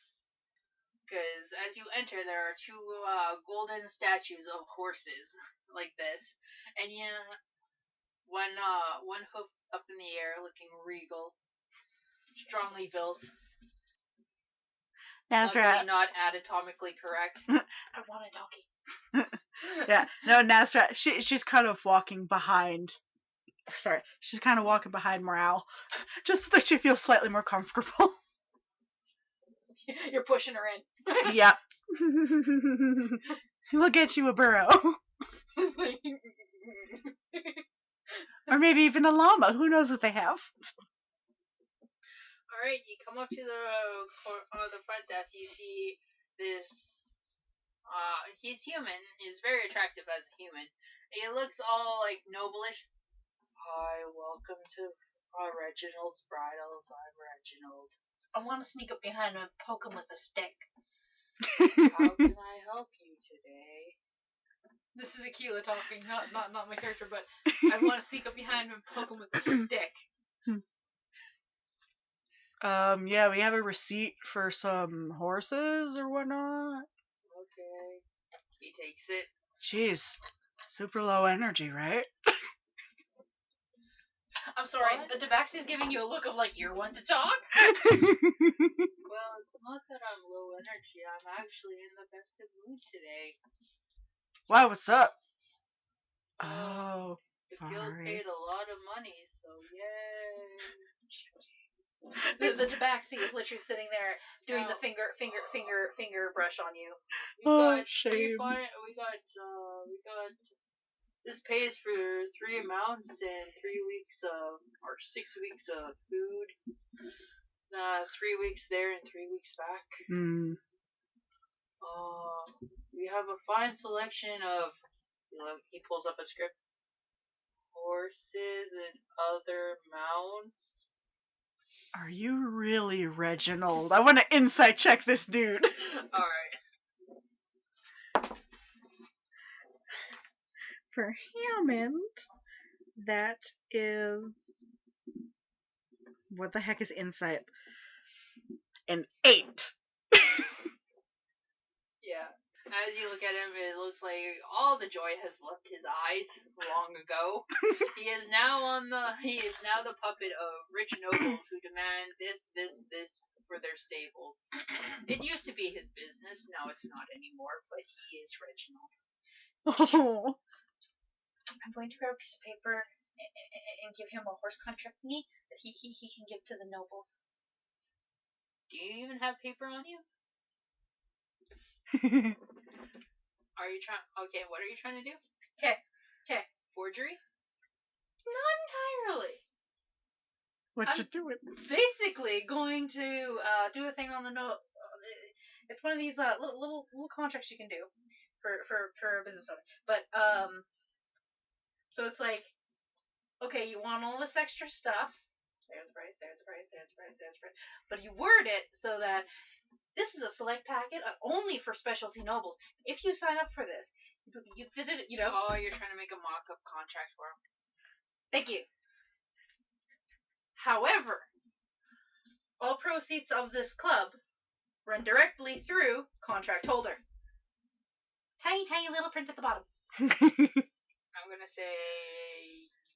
Because as you enter, there are two golden statues of horses like this, and one hoof up in the air, looking regal, strongly built. Nazra. Luckily not anatomically correct. I want a donkey. Yeah. No, Nazra. She's kind of walking behind. Sorry. She's kind of walking behind Morale, just so that she feels slightly more comfortable. You're pushing her in. Yep. We'll get you a burrow. Or maybe even a llama. Who knows what they have? Alright, you come up to the front desk, you see this, he's human, he's very attractive as a human. He looks all, like, noblish. Hi, welcome to Reginald's Bridals, I'm Reginald. I want to sneak up behind him and poke him with a stick. How can I help you today? This is Akila talking, not my character, but I want to sneak up behind him and poke him with a stick. Yeah, we have a receipt for some horses or whatnot. Okay. He takes it. Jeez, super low energy, right? I'm sorry, What? the Tabaxi's giving you a look of like, you're one to talk? Well, it's not that I'm low energy, I'm actually in the best of mood today. Wow, what's up? Oh, The guild sorry. paid a lot of money, so yay. The Tabaxi is literally sitting there doing No. the finger brush on you. Oh, shame. We got this pays for 3 mounts and 3 weeks of, or 6 weeks of food. 3 weeks there and 3 weeks back. Hmm. We have a fine selection of, he pulls up a script, horses and other mounts. Are you really Reginald? I want to insight check this dude. Alright. For Hammond, that is... What the heck is insight? An 8. As you look at him, it looks like all the joy has left his eyes long ago. He is now the puppet of rich nobles who demand this for their stables. It used to be his business, now it's not anymore, but he is Reginald. Oh. I'm going to grab a piece of paper and give him a horse contract thingy that he can give to the nobles. Do you even have paper on you? Are you trying? Okay, what are you trying to do? Okay. Forgery? Not entirely. What you doing? Basically, going to do a thing on the note. It's one of these little contracts you can do for a business owner. But so it's like, okay, you want all this extra stuff. There's the price. But you word it so that this is a select packet only for specialty nobles. If you sign up for this, you did it. Oh, you're trying to make a mock-up contract for him. Thank you. However, all proceeds of this club run directly through contract holder. Tiny little print at the bottom. I'm gonna say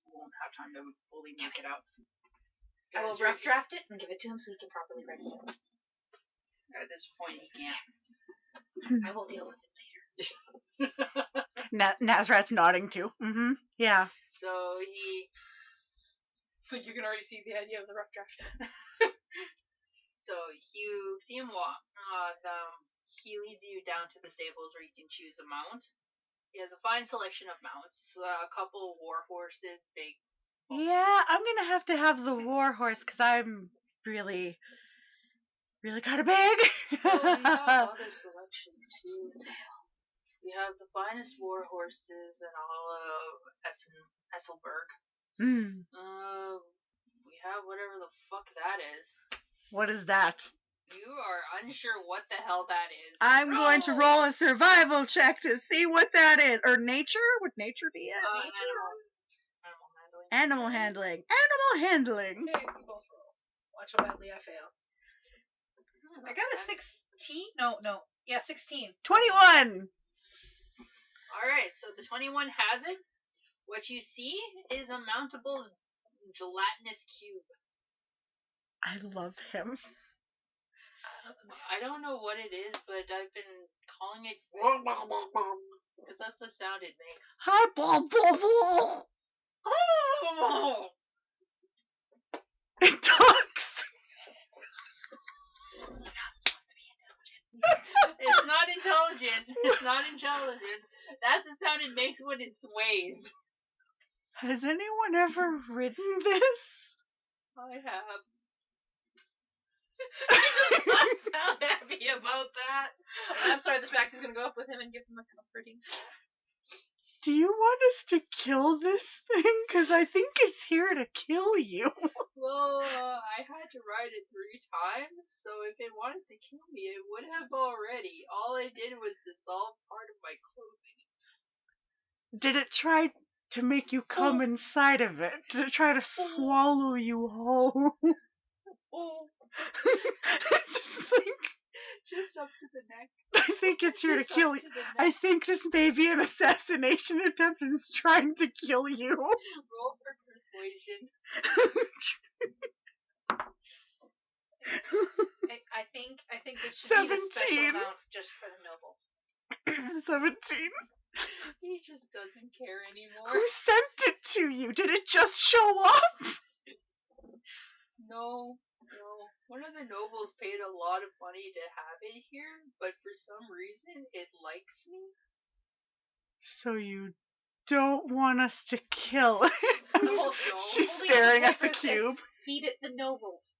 you won't have time to fully make it out. I will rough draft it and give it to him so he can properly write it. At this point, he can't. I will deal with it later. Nazrat's nodding too. Mm-hmm. Yeah. So you can already see the idea of the rough draft. So you see him walk. He leads you down to the stables where you can choose a mount. He has a fine selection of mounts. A couple war horses, big. Yeah, I'm gonna have to have the war horse because I'm really kind of big. Well, we have other selections too. We have the finest war horses in all of Esselberg. Mm. We have whatever the fuck that is. What is that? You are unsure what the hell that is. I'm going to roll a survival check to see what that is. Or nature? Would nature be it? Animal handling. Animal handling. Okay, we both roll. Watch how badly I fail. I got a 16. No. Yeah, 16. 21. Alright, so the 21 has it. What you see is a mountable gelatinous cube. I love him. I don't know what it is, but I've been calling it because that's the sound it makes. Hi, blah, blah, blah. It talks. It's not intelligent. It's not intelligent. That's the sound it makes when it sways. Has anyone ever ridden this? I have. He does not sound happy about that. I'm sorry, this Max is going to go up with him and give him a comforting. Do you want us to kill this thing? Because I think it's here to kill you. Well, I had to ride it 3 times, so if it wanted to kill me, it would have already. All it did was dissolve part of my clothing. Did it try to make you come inside of it? Did it try to swallow you whole? Oh. It's just like... Just up to the neck. I think it's here to kill you. I think this may be an assassination attempt and it's trying to kill you. Roll for persuasion. I think this should 17. be the special amount just for the nobles. 17. He just doesn't care anymore. Who sent it to you? Did it just show up? No. One of the nobles paid a lot of money to have it here, but for some reason it likes me. So you don't want us to kill it? No. She's staring at the cube. Feed it the nobles.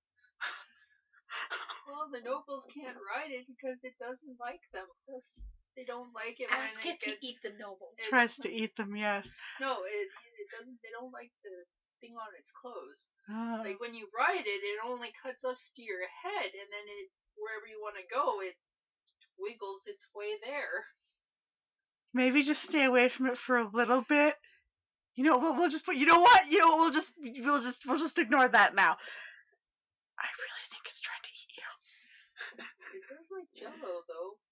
Well, the nobles can't ride it because it doesn't like them. Plus, they don't like it Ask when it to eat the nobles. It tries to eat them, yes. No, it doesn't. They don't like the thing on its clothes. Oh. Like when you ride it, it only cuts off to your head, and then wherever you want to go, it wiggles its way there. Maybe just stay away from it for a little bit. You know, we'll just put. You know what? We'll just ignore that now. I really think it's trying to eat you. It does like Jello, though.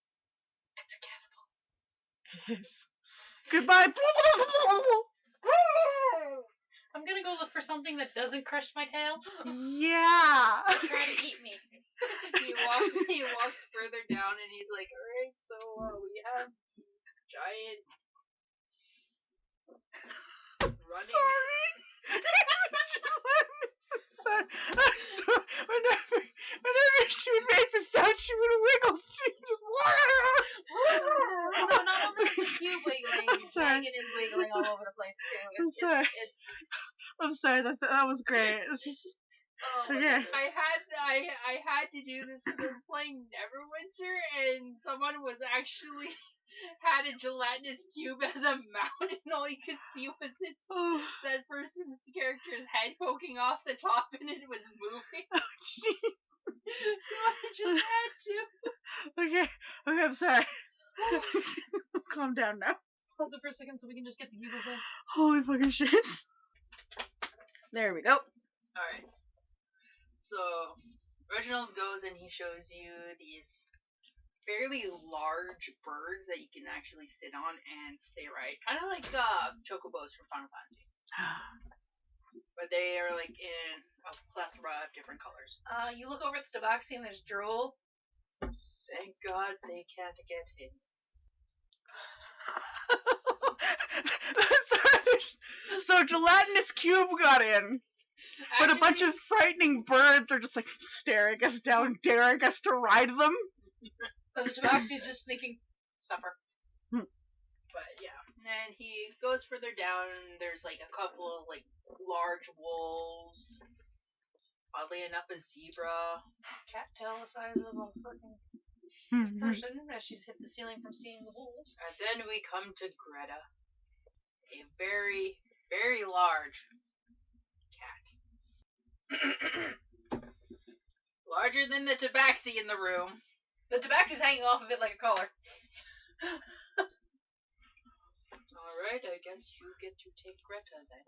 It's a cannibal. It is. Goodbye. I'm gonna go look for something that doesn't crush my tail. Yeah. Try to eat me. He walks further down and he's like, alright, so we have these giant running. Sorry. Whenever she would make the sound, she would wiggle. She would just. So not only is the cube wiggling, I'm sorry. Megan is wiggling all over the place too. I'm sorry. I'm sorry. That was great. It's just. Okay. I had to do this because I was playing Neverwinter and someone was actually had a gelatinous cube as a mount and all you could see was that person's character's head poking off the top and it was moving. Oh, jeez. So I just had to. Okay, I'm sorry. Calm down now. Pause it for a second so we can just get the giggles in. Holy fucking shit. There we go. Alright. So, Reginald goes and he shows you these fairly large birds that you can actually sit on and stay right. Kind of like chocobos from Final Fantasy. But they are like in a plethora of different colors. You look over at the tabaxi and there's drool. Thank God they can't get in. So gelatinous cube got in. But a bunch of frightening birds are just like staring us down, daring us to ride them. Because the tabaxi's just thinking, supper. But yeah. And he goes further down and there's like a couple of like large wolves. Oddly enough, a zebra. Cattail the size of a fucking person as she's hit the ceiling from seeing the wolves. And then we come to Greta. A very, very large cat. Larger than the tabaxi in the room. The tabaxi's hanging off of it like a collar. Alright, I guess you get to take Greta then.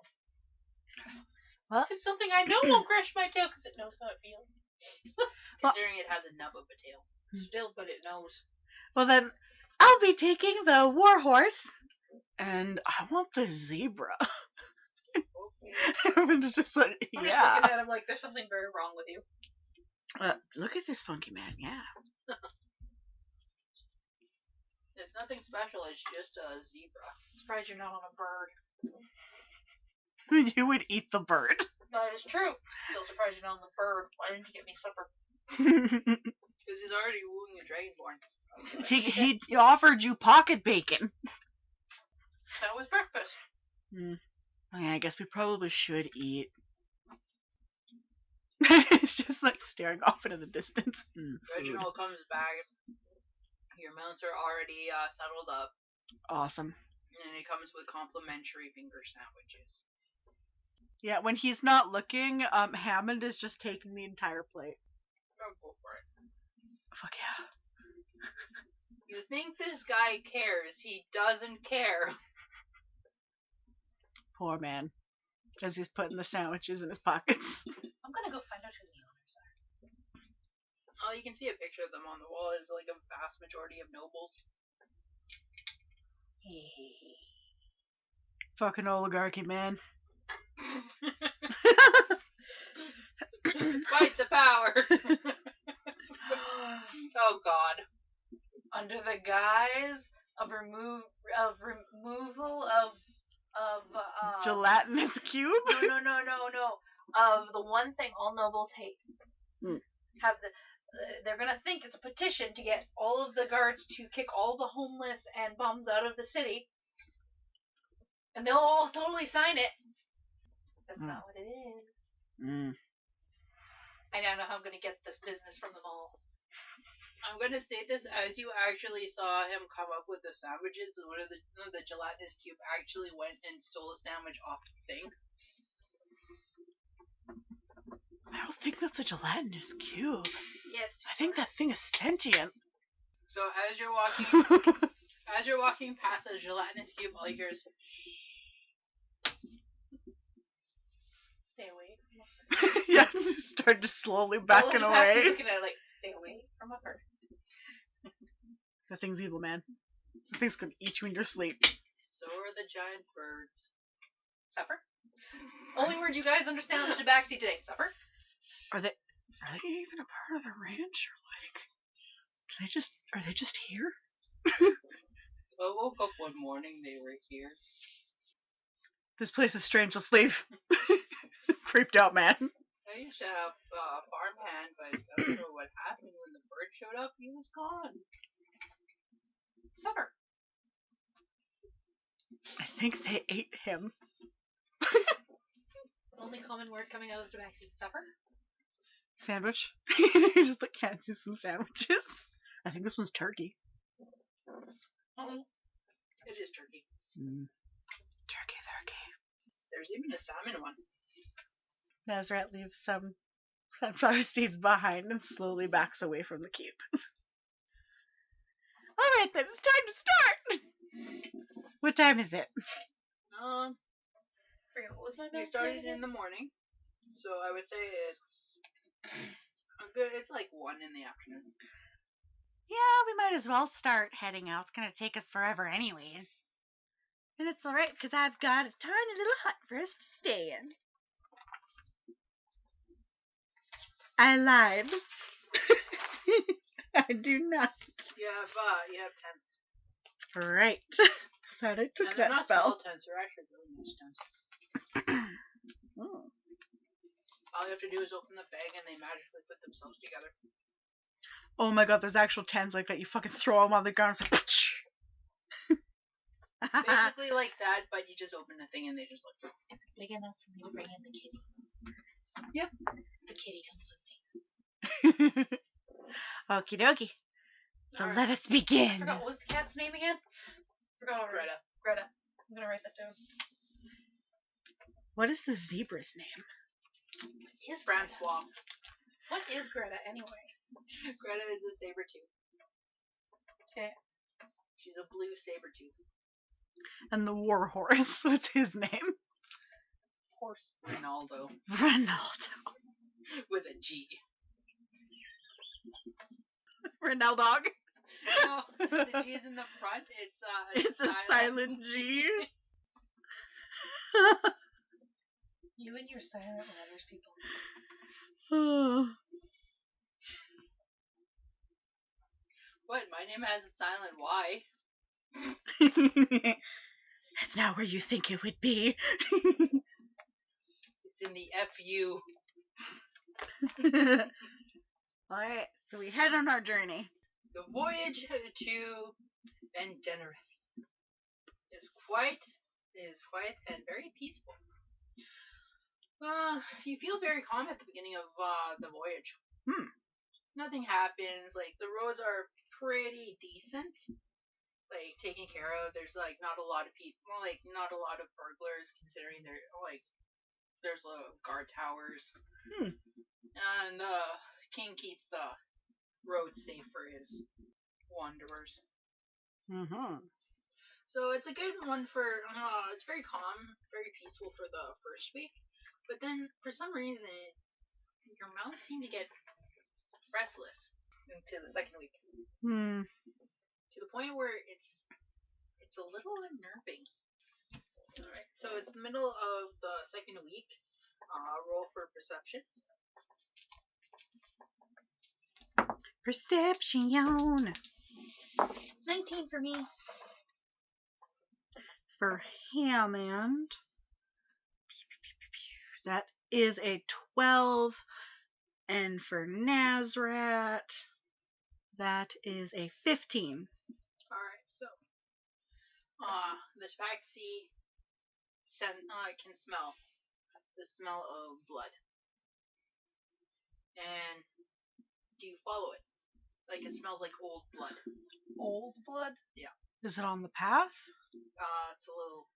Well, It's something I know won't crush my tail because it knows how it feels. Considering it has a nub of a tail. Still, but it knows. well then, I'll be taking the warhorse, and I want the zebra. Okay. Everyone's just like, I'm just yeah. looking at him like there's something very wrong with you. Look at this funky man, yeah. It's nothing special, it's just a zebra. Surprised you're not on a bird. You would eat the bird. That is true. Still surprised you're not on the bird. Why didn't you get me supper? Because he's already wooing a dragonborn. he offered you pocket bacon. That was breakfast. Okay, I guess we probably should eat. It's just like staring off into the distance. Food. Reginald comes back. Your mounts are already settled up. Awesome. And it comes with complimentary finger sandwiches. Yeah, when he's not looking, Hammond is just taking the entire plate. Oh, go for it. Fuck yeah. You think this guy cares. He doesn't care. Poor man. As he's putting the sandwiches in his pockets. I'm gonna go find out who the owners are. Oh, you can see a picture of them on the wall. It's like a vast majority of nobles. Fucking oligarchy, man. Fight the power! Oh god. Under the guise of removal of Gelatinous cube? No. Of the one thing all nobles hate. They're gonna think it's a petition to get all of the guards to kick all the homeless and bums out of the city. And they'll all totally sign it. That's not what it is. I now know how I'm gonna get this business from them all. I'm gonna say this as you actually saw him come up with the sandwiches. One of the gelatinous cube actually went and stole a sandwich off the thing. I don't think that's a gelatinous cube. Yes. I think that thing is sentient. So as you're walking past the gelatinous cube, all you hear is Stay away. Yeah, just start just slowly backing away. Looking at it like, stay away from a bird. That thing's evil, man. thing's gonna eat you in your sleep. So are the giant birds. Supper? Only word you guys understand on the Tabaxi today. Supper? Are they even a part of the ranch, or like, are they just here? I woke up one morning, they were here. This place is strange. Let's leave. Creeped out, man. I used to have a farmhand, but I don't know what happened when the bird showed up. He was gone. Supper. I think they ate him. Only common word coming out of the Tabaxi. Supper? Sandwich. You just like can't see some sandwiches. I think this one's turkey. It is turkey. Turkey. There's even a salmon one. Nazrat leaves some sunflower seeds behind and slowly backs away from the keep. Alright then, it's time to start! What time is it? Forget what was my We notes started again? in the morning, so I would say it's good. It's like 1 in the afternoon. Yeah, we might as well start heading out. It's gonna take us forever anyways. And it's alright, because I've got a tiny little hut for us to stay in. I lied. I do not. You have tents. Right. Thought I took And they're that not spell. small tents, they're actually really nice tents. Oh. All you have to do is open the bag and they magically put themselves together. Oh my god, there's actual tents like that. You fucking throw them on the ground. It's like, Basically like that, but you just open the thing and they just like... Is it big enough for me to bring in the kitty? Yep. The kitty comes with me. Okie dokie. So Alright. let us I begin. forgot, what was the cat's name again? Forgot already. Greta. I'm gonna write that down. What is the zebra's name? Is Francois. What is Greta anyway? Greta is a saber-tooth. Okay. She's a blue saber-tooth. And the war horse. What's his name? Horse. Ronaldo. Ronaldo. With a G. Ronaldog. No, the G is in the front. It's a silent G. You and your silent letters, people. Oh. What? My name has a silent Y. It's not where you think it would be. It's in the FU. Alright, so we head on our journey. The voyage to Endenerith is quiet and very peaceful. You feel very calm at the beginning of the voyage. Nothing happens. Like, the roads are pretty decent. Like, taken care of. There's, like, not a lot of people. Like, not a lot of burglars, considering there's guard towers. And, King keeps the road safe for his wanderers. So it's a good one for, it's very calm, very peaceful for the first week. But then, for some reason, your mounts seem to get restless into the second week. To the point where it's a little unnerving. Alright, so it's the middle of the second week. Roll for perception. Perception. 19 for me. For Hammond, that is a 12. And for Nazrat, that is a 15. Alright, so the taxi can smell the smell of blood. And do you follow it? Like, it smells like old blood. Old blood? Yeah. Is it on the path? It's a little...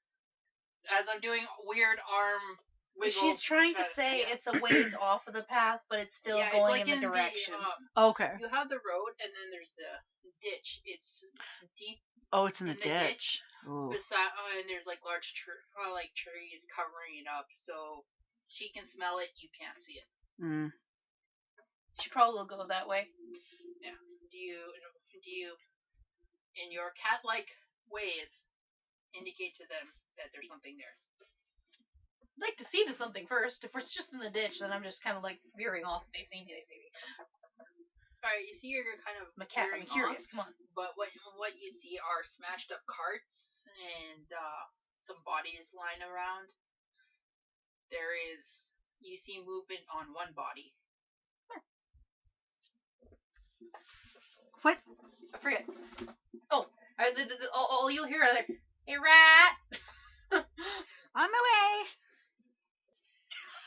As I'm doing weird arm wiggles... She's trying to say yeah. it's a ways off of the path, but it's still Yeah, going it's like in the direction. Okay. You have the road, and then there's the ditch. It's deep Oh, it's in the in the ditch. Ooh. beside, and there's like large trees covering it up, so she can smell it, you can't see it. She probably will go that way. Yeah. Do you, in your cat-like ways indicate to them that there's something there. I'd like to see the something first. If it's just in the ditch, then I'm just kind of like veering off. If they see me, they see me. Alright, you see you're kind of I'm a cat. I'm veering curious. off, Come on. but what you see are smashed up carts and some bodies lying around. You see movement on one body. What? I forget. Oh, all you'll hear are like, "Hey, rat." On my way.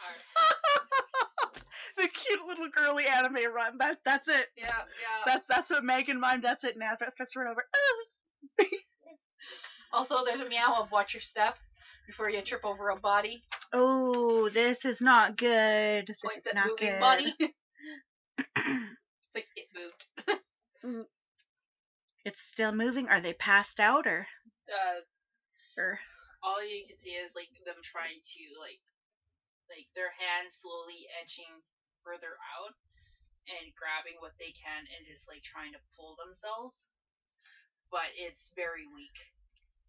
Alright. The cute little girly anime run. That's it. Yeah. That's what Megan mimed. That's it. Nazareth starts to run over. Also, there's a meow of watch your step before you trip over a body. Oh, this is not good. This Points is at not moving good. body. It's like it moved. It's still moving. Are they passed out or? All you can see is like them trying to like their hands slowly edging further out and grabbing what they can and just like trying to pull themselves. But it's very weak.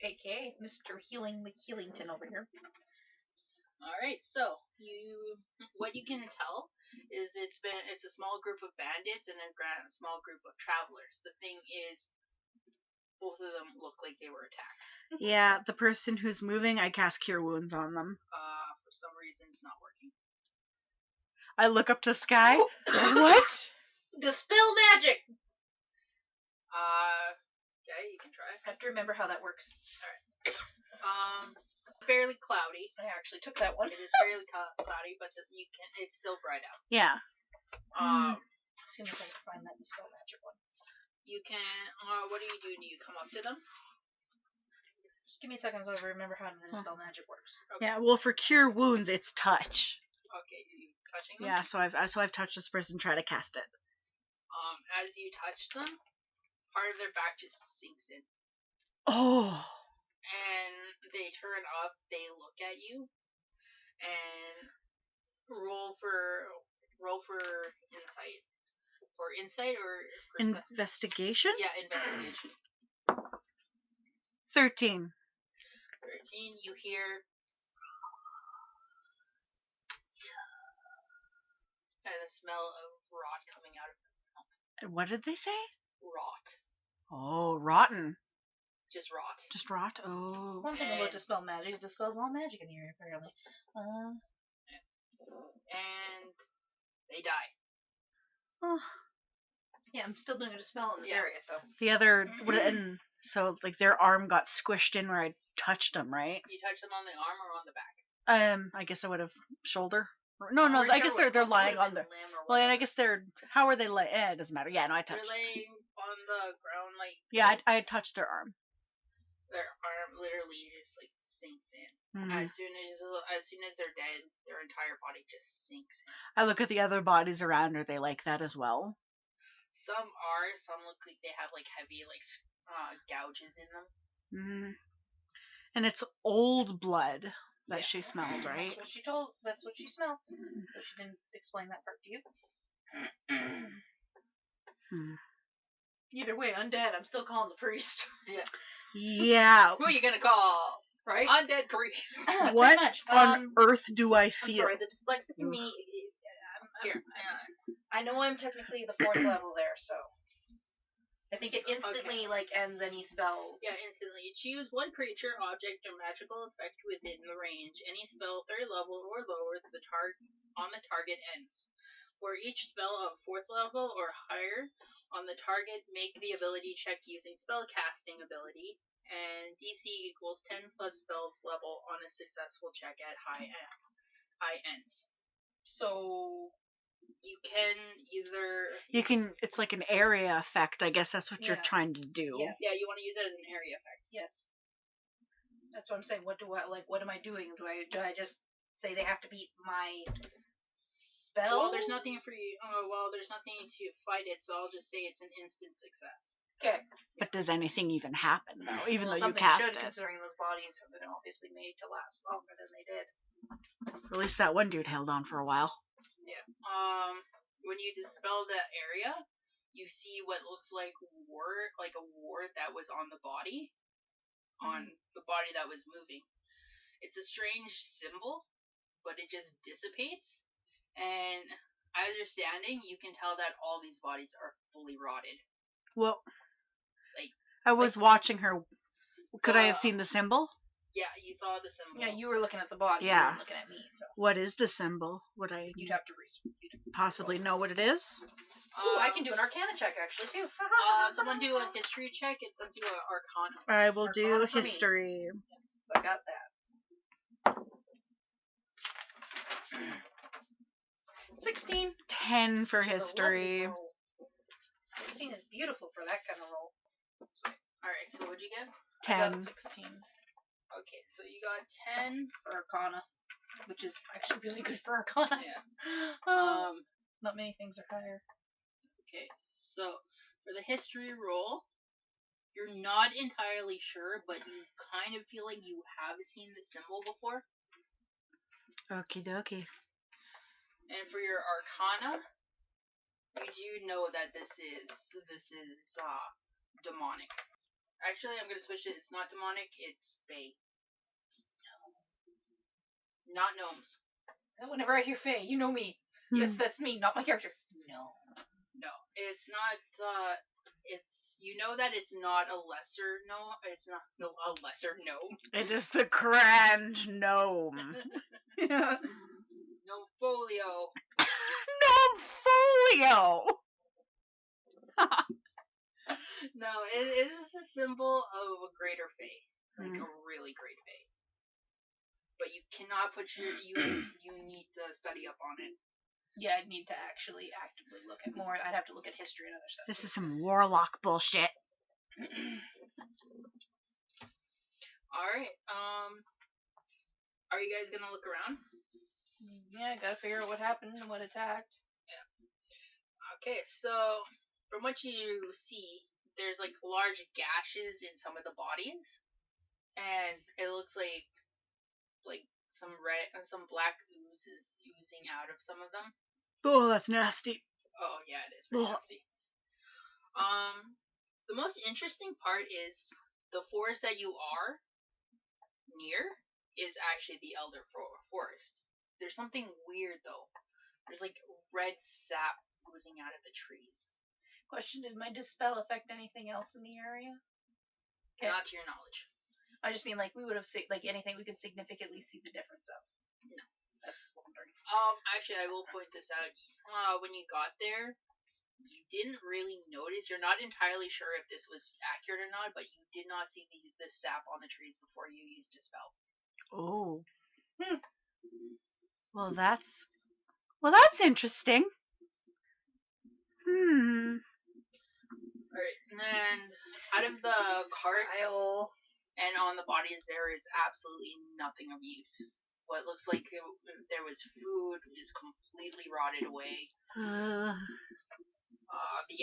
AKA Mr. Healing McHealington over here. Alright, so what you can tell is it's a small group of bandits and a small group of travelers. The thing is, both of them look like they were attacked. Yeah, the person who's moving, I cast Cure Wounds on them. For some reason it's not working. I look up to the sky. What? Dispel magic! Okay, you can try. I have to remember how that works. Fairly cloudy. I actually took that one. It is fairly cloudy, but it's still bright out. Yeah. See if I can find that dispel magic one. You can. What do? You come up to them? Just give me a second so I remember how the dispel magic works. Okay. Yeah. Well, for Cure Wounds, it's touch. Okay, you touching them? Yeah. So I've touched this person. Try to cast it. As you touch them, part of their back just sinks in. Oh. And they turn up, they look at you, and roll for insight. Or insight or Investigation? Yeah, investigation. 13. 13, you hear and the smell of rot coming out of them. What did they say? Rot. Oh, rotten. Just rot. Just rot? Oh. One thing about dispel magic, it dispels all magic in the area, apparently. And they die. Oh. Yeah, I'm still doing a dispel in this area, so. The other, so like their arm got squished in where I touched them, right? You touch them on the arm or on the back? I guess I would have shoulder. No, I guess they're lying on their. Well, and I guess how are they laying? It doesn't matter. Yeah, no, I touched. They're laying on the ground like. Yeah, I touched their arm. Their arm literally just like sinks in. Mm-hmm. As soon as they're dead, their entire body just sinks in. I look at the other bodies around. Are they like that as well? Some are. Some look like they have like heavy like gouges in them. Mm-hmm. And it's old blood that she smelled, right? That's what she smelled. So she didn't explain that part to you. Either way, undead. I'm still calling the priest. Yeah. Yeah. Who are you gonna call? Right? Undead priest. What on earth do I I'm feel? sorry, the dyslexic in me. Here. I know I'm technically the 4th level there, so. I think it instantly ends any spells. Yeah, instantly. Choose one creature, object, or magical effect within the range. Any spell 3rd level or lower on the target ends. For each spell of 4th level or higher on the target, make the ability check using spell casting ability, and DC equals 10 plus spells level on a successful check at high ends. So you can it's like an area effect. I guess that's what you're trying to do. Yes. Yeah, you want to use it as an area effect. Yes. That's what I'm saying. What am I doing? Do I just say they have to beat my spell? Well, there's nothing for you. There's nothing to fight it, so I'll just say it's an instant success. Okay. But does anything even happen though? Even though you something cast should, it. considering those bodies have been obviously made to last longer than they did. At least that one dude held on for a while. Yeah. When you dispel that area, you see what looks like a wart that was on the body, on the body that was moving. It's a strange symbol, but it just dissipates. And understanding, you can tell that all these bodies are fully rotted. Well, Like I was watching her. Could I have seen the symbol? Yeah, you saw the symbol. Yeah, you were looking at the body. Yeah. You weren't looking at me, so. What is the symbol? Would I You'd have to possibly know what it is? Ooh, I can do an Arcana check, actually, too. Someone do a history check and someone do an Arcana. I will Arcana do for me. history. So I got that. 16. 10 for Which is a history. lovely roll. 16 is beautiful for that kind of roll. Alright, so what'd you get? I 10. got 16 Okay, so you got 10. for Arcana, which is actually really good for Arcana. Yeah. Not many things are higher. Okay, so for the history roll, you're not entirely sure, but you kind of feel like you have seen the symbol before. Okie dokie. And for your Arcana, you do know that this is demonic. Actually, I'm gonna switch it. It's not demonic. It's fae. Not gnomes. Whenever I hear Faye, you know me. Yes, that's me, not my character. No. No, it's not. It's you know that it's not a lesser gnome. It's not a lesser gnome. It is the grand gnome. Gnomefolio. Gnomefolio! No, it is a symbol of a greater fae, like a really great fae. But you cannot put you need to study up on it. Yeah, I'd need to actually actively look at more. I'd have to look at history and other stuff. This is some warlock bullshit. Alright, are you guys gonna look around? Yeah, gotta figure out what happened and what attacked. Yeah. Okay, so from what you see, there's like large gashes in some of the bodies, and it looks like some black ooze is oozing out of some of them. Oh, that's nasty. Oh yeah, it is pretty nasty. The most interesting part is the forest that you are near is actually the Elder Forest. There's something weird though. There's like red sap oozing out of the trees. Question, did my dispel affect anything else in the area? Okay. Not to your knowledge. I just mean like we would have like anything we could significantly see the difference of. No. That's what I'm wondering. Actually I will point this out. When you got there, you didn't really notice. You're not entirely sure if this was accurate or not, but you did not see the sap on the trees before you used Dispel. Oh. Well, that's interesting. Alright, and then out of the carts and on the bodies, there is absolutely nothing of use. What looks like there was food is completely rotted away. The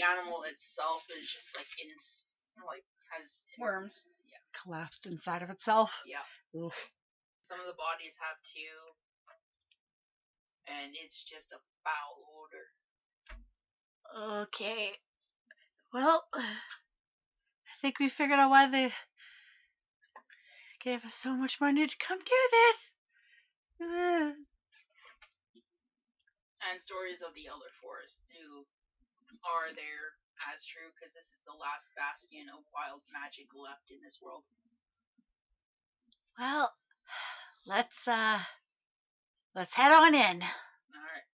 animal itself is just like has worms. Yeah. Collapsed inside of itself. Yeah. Oof. Some of the bodies have too, and it's just a foul odor. Okay. Well, I think we figured out why they gave us so much money to come do this. And stories of the Elder Forest are there as true, because this is the last bastion of wild magic left in this world. Well, let's head on in. Alright.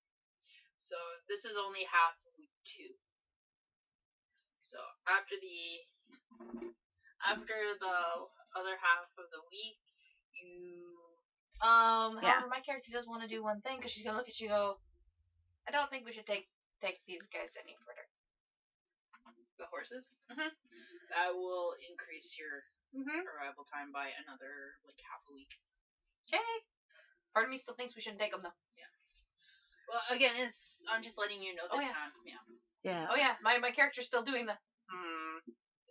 So this is only half of week 2. So after the other half of the week, however, my character does want to do one thing, because she's gonna look at you and go, I don't think we should take these guys any further. The horses? That will increase your arrival time by another half a week. Okay. Part of me still thinks we shouldn't take them though. Yeah. Well, again, I'm just letting you know the time. Yeah. Yeah. Oh yeah, my character's still doing the.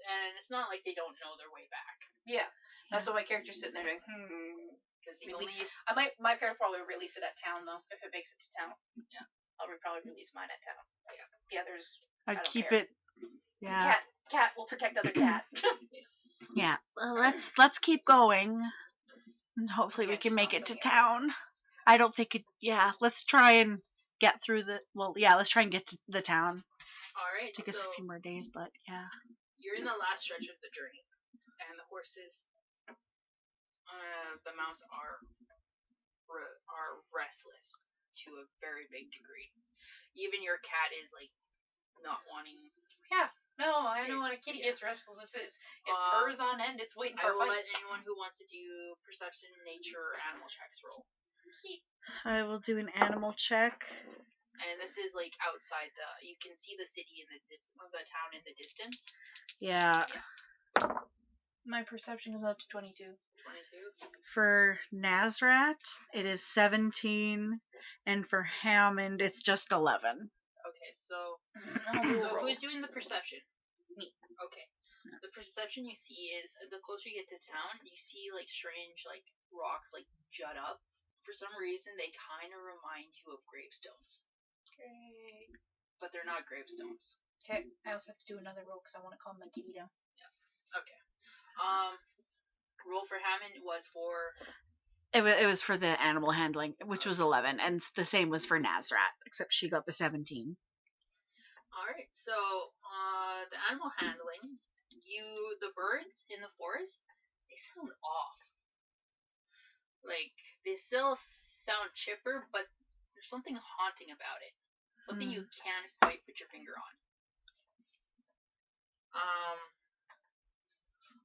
And it's not like they don't know their way back. Yeah. That's what my character's sitting there doing. Because my character probably release it at town though, if it makes it to town. Yeah. I'll probably release mine at town. Yeah. Yeah, there's. I'd keep care. it. Yeah. Cat will protect other cat. Yeah. Well, let's keep going, and hopefully we Yeah, can she's make not it to so town. I don't think it. Yeah. Let's try and get through the. Well, yeah. Let's try and get to the town. Alright, Take us so a few more days, but yeah. you're in the last stretch of the journey, and the horses, the mounts are restless to a very big degree. Even your cat is like not wanting. Yeah. No, I know when a It's- kitty yeah. gets restless. It's furs on end. It's waiting I for a will fight. let anyone who wants to do perception, nature, or animal checks roll. I will do an animal check. And this is like outside the. You can see the city in the town in the distance. Yeah. My perception goes up to 22. 22. For Nazrat, it is 17, and for Hammond, it's just 11. Okay, so So who's doing the perception? Me. Okay. The perception you see is the closer you get to town, you see like strange like rocks like jut up. For some reason, they kind of remind you of gravestones, Great. but they're not gravestones. Okay, I also have to do another roll because I want to calm my kitty down. Okay. Roll for Hammond was for. It was for the animal handling, which was 11, and the same was for Nazrat, except she got the 17. All right. So, the animal handling, the birds in the forest, they sound off. Like they still sound chipper, but there's something haunting about it. Something you can't quite put your finger on.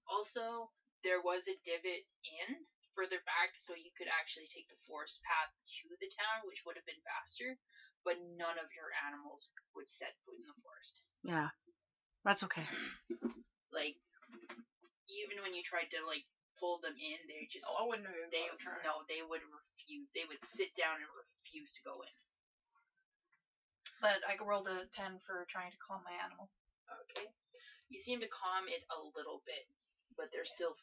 Also, there was a divot in further back, so you could actually take the forest path to the town, which would have been faster. But none of your animals would set foot in the forest. Yeah, that's okay. Like, even when you tried to like pull them in, they just I wouldn't have they would refuse. They would sit down and refuse to go in. But I rolled a 10 for trying to calm my animal. Okay, you seem to calm it a little bit, but there's still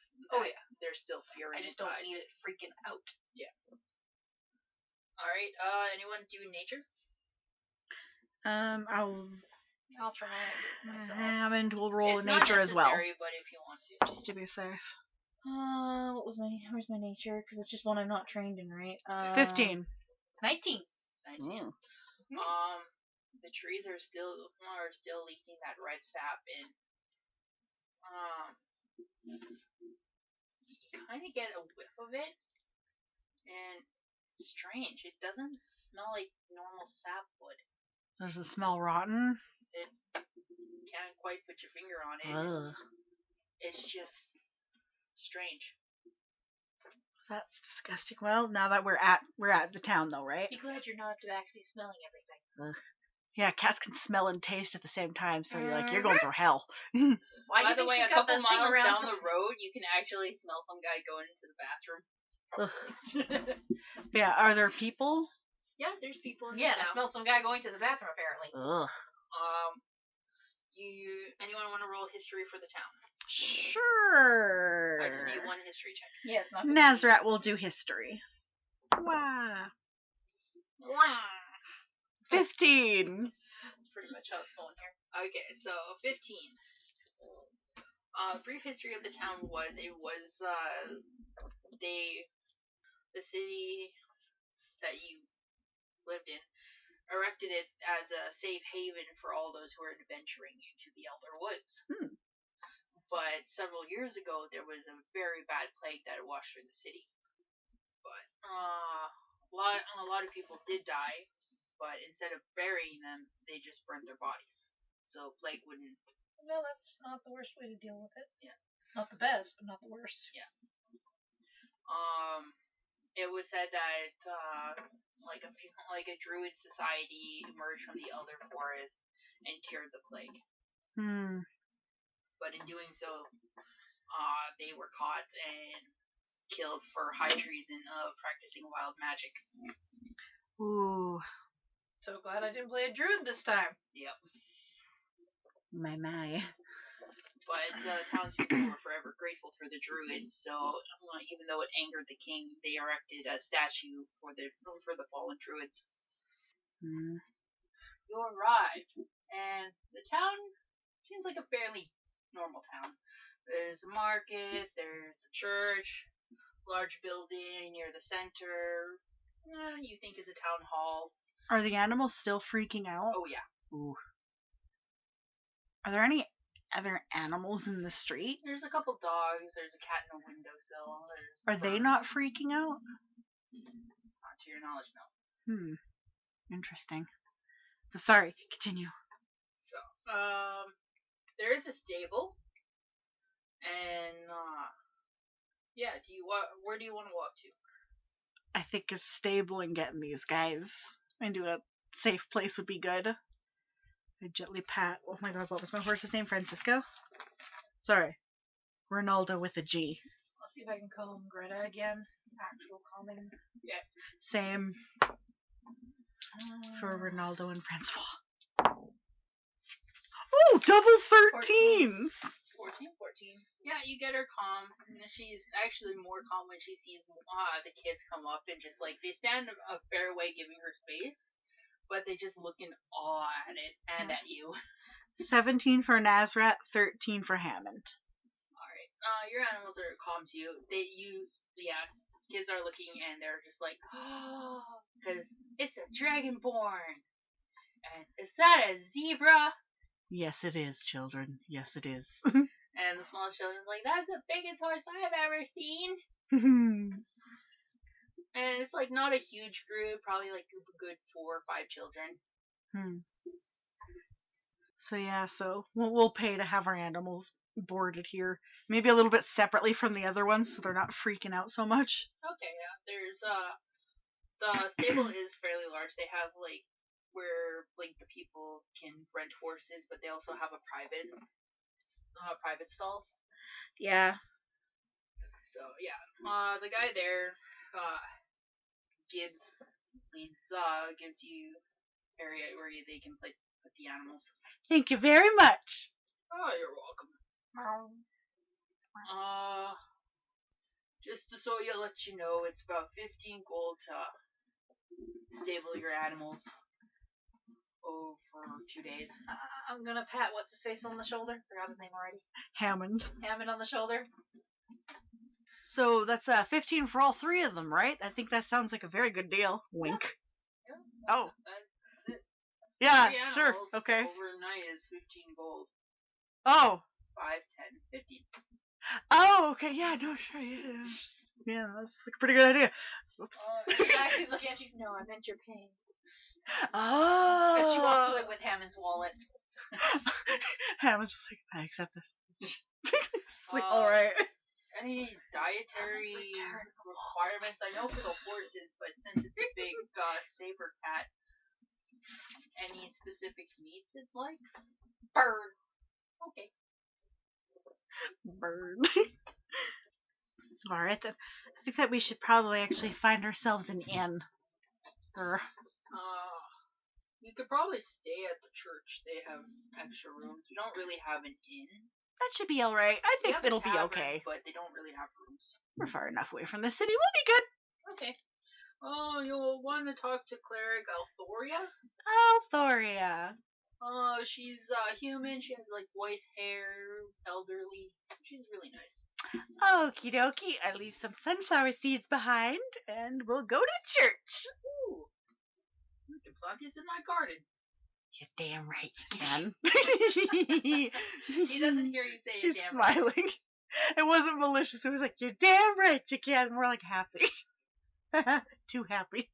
there's still fear in I just its don't eyes. need it freaking out. All right, anyone do nature? I'll try myself. Hammond will roll It's a nature not as well, necessary, but if you want to. just to be safe. Where's my nature? Because it's just one I'm not trained in, right? 15. 19. 19. The trees are still leaking that red sap, and you kind of get a whiff of it, and it's strange. It doesn't smell like normal sap would. Does it smell rotten? It can't quite put your finger on it. Ugh. It's just strange. That's disgusting. Well, now that we're at the town though, right? Be glad you're not actually smelling everything. Yeah, cats can smell and taste at the same time, so you're going through hell. Why By the way, a couple miles down the the road, you can actually smell some guy going into the bathroom. Probably. Yeah, are there people? Yeah, there's people in Yeah, the I town. smelled some guy going to the bathroom apparently. Ugh. Anyone want to roll history for the town? Sure. I just need one history check. Yeah, it's not. Nazrat will do history. Wow. 15. That's pretty much how it's going here. Okay, so 15. Brief history of the town was the city that you lived in erected it as a safe haven for all those who are adventuring into the Elder Woods. But several years ago, there was a very bad plague that washed through the city. But a lot of people did die, but instead of burying them, they just burnt their bodies. So plague wouldn't. No, that's not the worst way to deal with it. Yeah. Not the best, but not the worst. Yeah. It was said that like a druid society emerged from the Elder Forest and cured the plague. But in doing so, they were caught and killed for high treason of practicing wild magic. Ooh. So glad I didn't play a druid this time. Yep. My. But the townspeople were forever grateful for the druids, so even though it angered the king, they erected a statue for the fallen druids. You arrive, and the town seems like a fairly normal town. There's a market, there's a church, large building near the center. You think is a town hall. Are the animals still freaking out? Oh yeah. Ooh. Are there any other animals in the street? There's a couple dogs. There's a cat in a windowsill. Are they not freaking out? Not to your knowledge, no. Interesting. But sorry, continue. So, there is a stable, and yeah. Where do you want to walk to? I think a stable and getting these guys into a safe place would be good. I gently pat. Oh my god, what was my horse's name? Francisco? Sorry. Ronaldo with a G. I'll see if I can call him Greta again. Actual calming. Yeah. Same for Ronaldo and Francois. Oh, double 13! 14. Yeah, you get her calm. And she's actually more calm when she sees the kids come up and just like they stand a fair way giving her space, but they just look in awe at it and at you. 17 for Nazrat, 13 for Hammond. Alright. Your animals are calm to you. Kids are looking and they're just like, oh, because it's a dragonborn. And is that a zebra? Yes, it is, children. Yes, it is. And the smallest children's like, that's the biggest horse I've ever seen. And it's like not a huge group, probably like a good 4 or 5 children. So yeah, we'll pay to have our animals boarded here. Maybe a little bit separately from the other ones so they're not freaking out so much. Okay, yeah. There's the stable is fairly large. They have like where like the people can rent horses, but they also have a private stalls. Yeah. So yeah, the guy there, gives you area where they can put the animals. Thank you very much. Oh, you're welcome. Just to let you know, it's about 15 gold to stable your animals for 2 days. I'm gonna pat what's his face on the shoulder. Forgot his name already. Hammond on the shoulder. So that's 15 for all 3 of them, right? I think that sounds like a very good deal. Wink. Yeah. Oh. That's it. Yeah, 3 sure. animals Okay. Overnight is 15 gold. Oh. 5, 10, 15. Oh, okay. Yeah, no, sure. Yeah, that's like a pretty good idea. Oops. She's looking at you. No, I meant your pain. Oh. Because she walks away with Hammond's wallet. Hammond's just like, I accept this. Like, alright. Any dietary requirements? I know for the horses, but since it's a big saber cat, any specific meats it likes? Bird. Okay. Bird. Alright, then. I think that we should probably actually find ourselves an inn. We could probably stay at the church. They have extra rooms. We don't really have an inn. That should be alright. I think it'll be okay. But they don't really have rooms. We're far enough away from the city. We'll be good. Okay. Oh, you'll want to talk to Cleric Althoria? Althoria. She's human. She has like white hair, elderly. She's really nice. Okie dokie. I leave some sunflower seeds behind, and we'll go to church. Ooh. You can plant these in my garden. You're damn right you can. He doesn't hear you say She's you're damn smiling. right. It wasn't malicious. It was like, you're damn right you can. And we're like, happy. Too happy.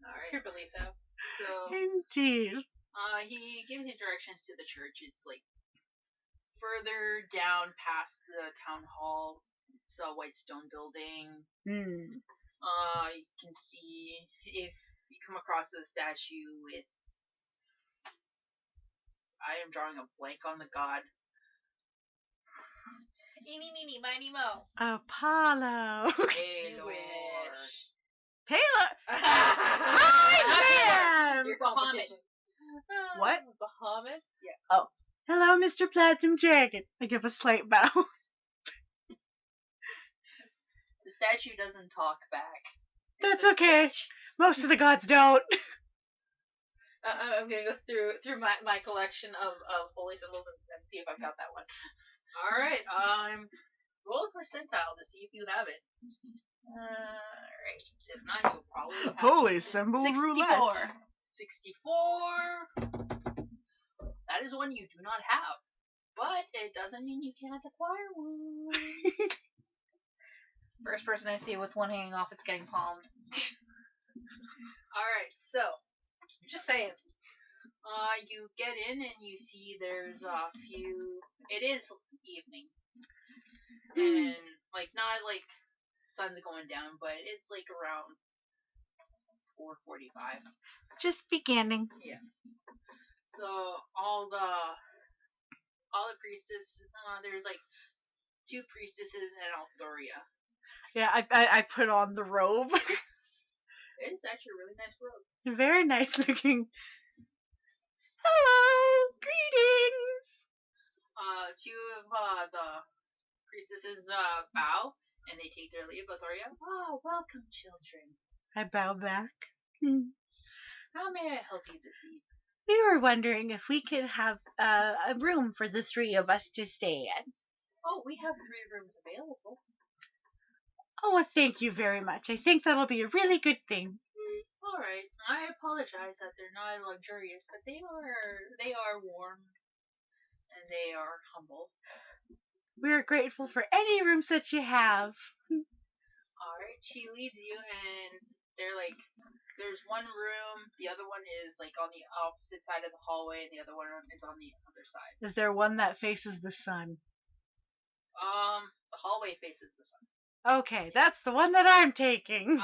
Alright. Purely so. So, Indeed. he gives you directions to the church. It's like further down past the town hall. It's a white stone building. You can see if you come across a statue with, I am drawing a blank on the god. Eeny, meeny, miny, mo. Apollo. Paylor. Wish. Paylor. I man. Your Bahamut. What? Bahamut? Yeah. Oh. Hello, Mr. Platinum Dragon. I give a slight bow. The statue doesn't talk back. That's okay. Most of the gods don't. I'm gonna go through my collection of holy symbols and see if I've got that one. Alright, roll a percentile to see if you have it. Alright. If not, you'll probably have Holy it. symbol 64. roulette. 64. That is one you do not have. But it doesn't mean you can't acquire one. First person I see with one hanging off, it's getting palmed. Alright, so Just saying. you get in and you see there's a few. It is evening, and like not like sun's going down, but it's like around 4:45. Just beginning. So all the priestesses, there's like 2 priestesses and Althoria. Yeah, I put on the robe. It is actually a really nice robe. Very nice looking. Hello, greetings. 2 of the priestesses bow and they take their leave. Althoria, oh, welcome, children. I bow back. How may I help you this evening? We were wondering if we could have a room for the 3 of us to stay in. Oh, we have 3 rooms available. Oh, well, thank you very much. I think that'll be a really good thing. All right. I apologize that they're not luxurious, but they are warm and they are humble. We're grateful for any rooms that you have. All right. She leads you, and they're like, there's one room. The other one is like on the opposite side of the hallway, and the other one is on the other side. Is there one that faces the sun? The hallway faces the sun. Okay, that's the one that I'm taking.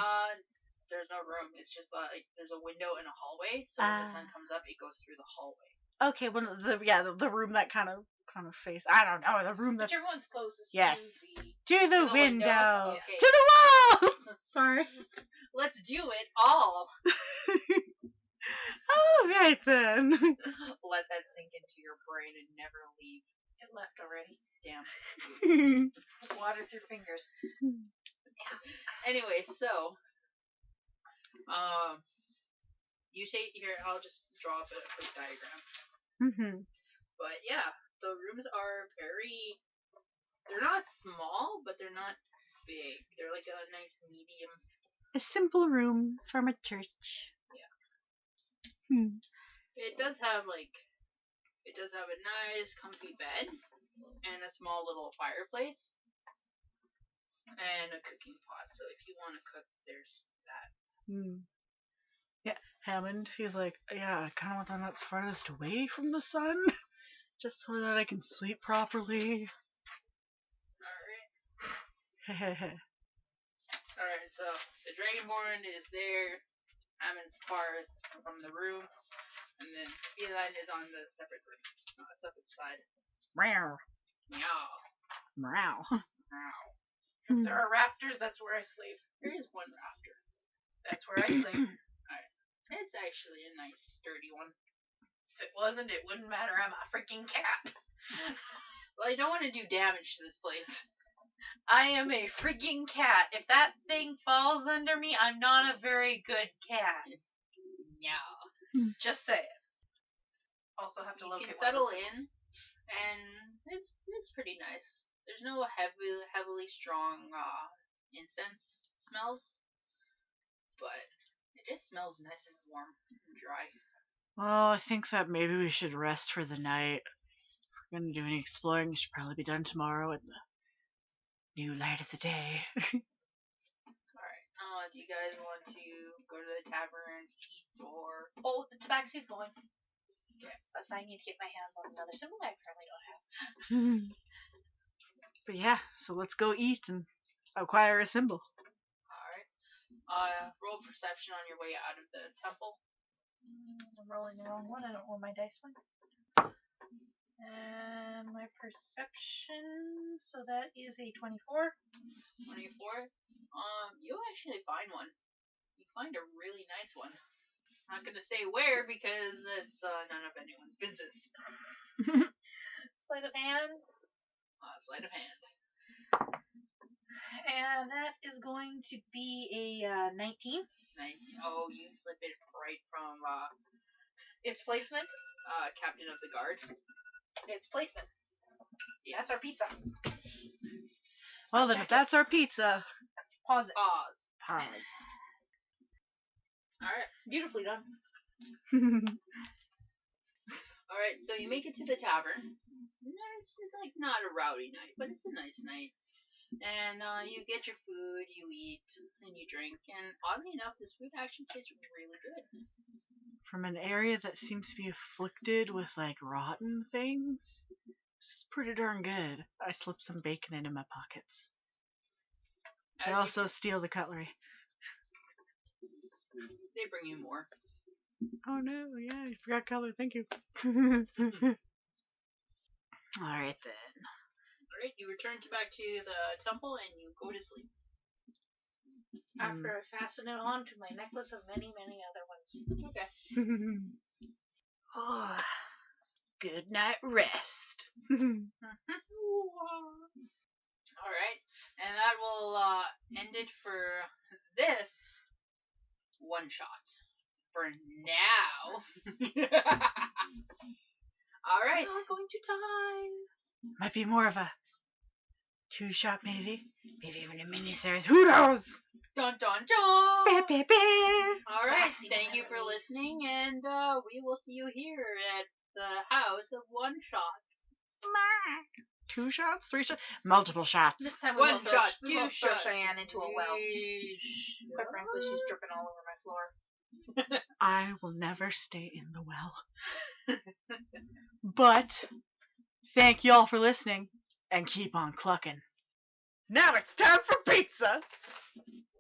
There's no room. It's just like there's a window in a hallway, so when the sun comes up, it goes through the hallway. Okay, well, the room that kind of face. I don't know, the room that. Whichever one's closest Yes. to To the window. window. Okay. To the wall. Sorry. Let's do it all. All right then. Let that sink into your brain and never leave. It left already. Damn. Water through fingers. Anyway, so you take here. I'll just draw up a quick diagram. Mhm. But yeah, the rooms are very. They're not small, but they're not big. They're like a nice medium. A simple room from a church. Yeah. It does have a nice comfy bed and a small little fireplace and a cooking pot. So if you want to cook, there's that. Yeah, Hammond, he's like, yeah, I kind of want one that's farthest away from the sun, just so that I can sleep properly. Alright, so the Dragonborn is there. Hammond's farthest from the room. And then Feline is on the separate side. Meow. Meow. Meow. Meow. If there are rafters, that's where I sleep. There is one rafter. That's where I sleep. Alright. It's actually a nice, sturdy one. If it wasn't, it wouldn't matter. I'm a freaking cat. Well, I don't want to do damage to this place. I am a freaking cat. If that thing falls under me, I'm not a very good cat. Meow. Just say it. Also have to You locate can settle one of in, those things. and it's pretty nice. There's no heavily strong incense smells, but it just smells nice and warm and dry. Oh, I think that maybe we should rest for the night. If we're gonna do any exploring, it should probably be done tomorrow in the new light of the day. Alright, do you guys want to go to the tavern, eat, or... Oh, the tabaxi's going. Okay. Plus, I need to get my hands on another symbol I apparently don't have. But yeah, so let's go eat and acquire a symbol. Alright. Roll perception on your way out of the temple. I'm rolling the wrong one. I don't roll my dice one. And my perception, so that is a 24. 24. You actually find one. You find a really nice one. I'm not gonna say where because it's none of anyone's business. Sleight of hand. Sleight of hand. And that is going to be a 19. 19. Oh, you slip it right from It's placement. Captain of the guard. It's placement. That's our pizza. Well, then, if that's our pizza. Pause it. Pause. Alright. Beautifully done. Alright, so you make it to the tavern. It's like not a rowdy night, but it's a nice night. And you get your food, you eat, and you drink. And oddly enough, this food actually tastes really good. From an area that seems to be afflicted with, like, rotten things, this is pretty darn good. I slip some bacon into my pockets. I also steal the cutlery. They bring you more. Oh no, yeah, I forgot cutlery, thank you. Alright then. Alright, you return back to the temple and you go to sleep. After I fasten it on to my necklace of many, many other ones. Okay. Oh, good night rest. Alright, and that will end it for this one shot. For now. Alright. I'm not going to die. Might be more of a 2-shot, maybe. Maybe even a mini-series. Who knows? Dun dun dun! Alright, Backseat thank you for listening, and we will see you here at the house of one shots. 2 shots? 3 shots? Multiple shots. This time we One won't shot, throw, two we won't throw shots. Cheyenne into a well. Quite frankly, she's dripping all over my floor. I will never stay in the well. But, thank y'all for listening, and keep on clucking. Now it's time for pizza!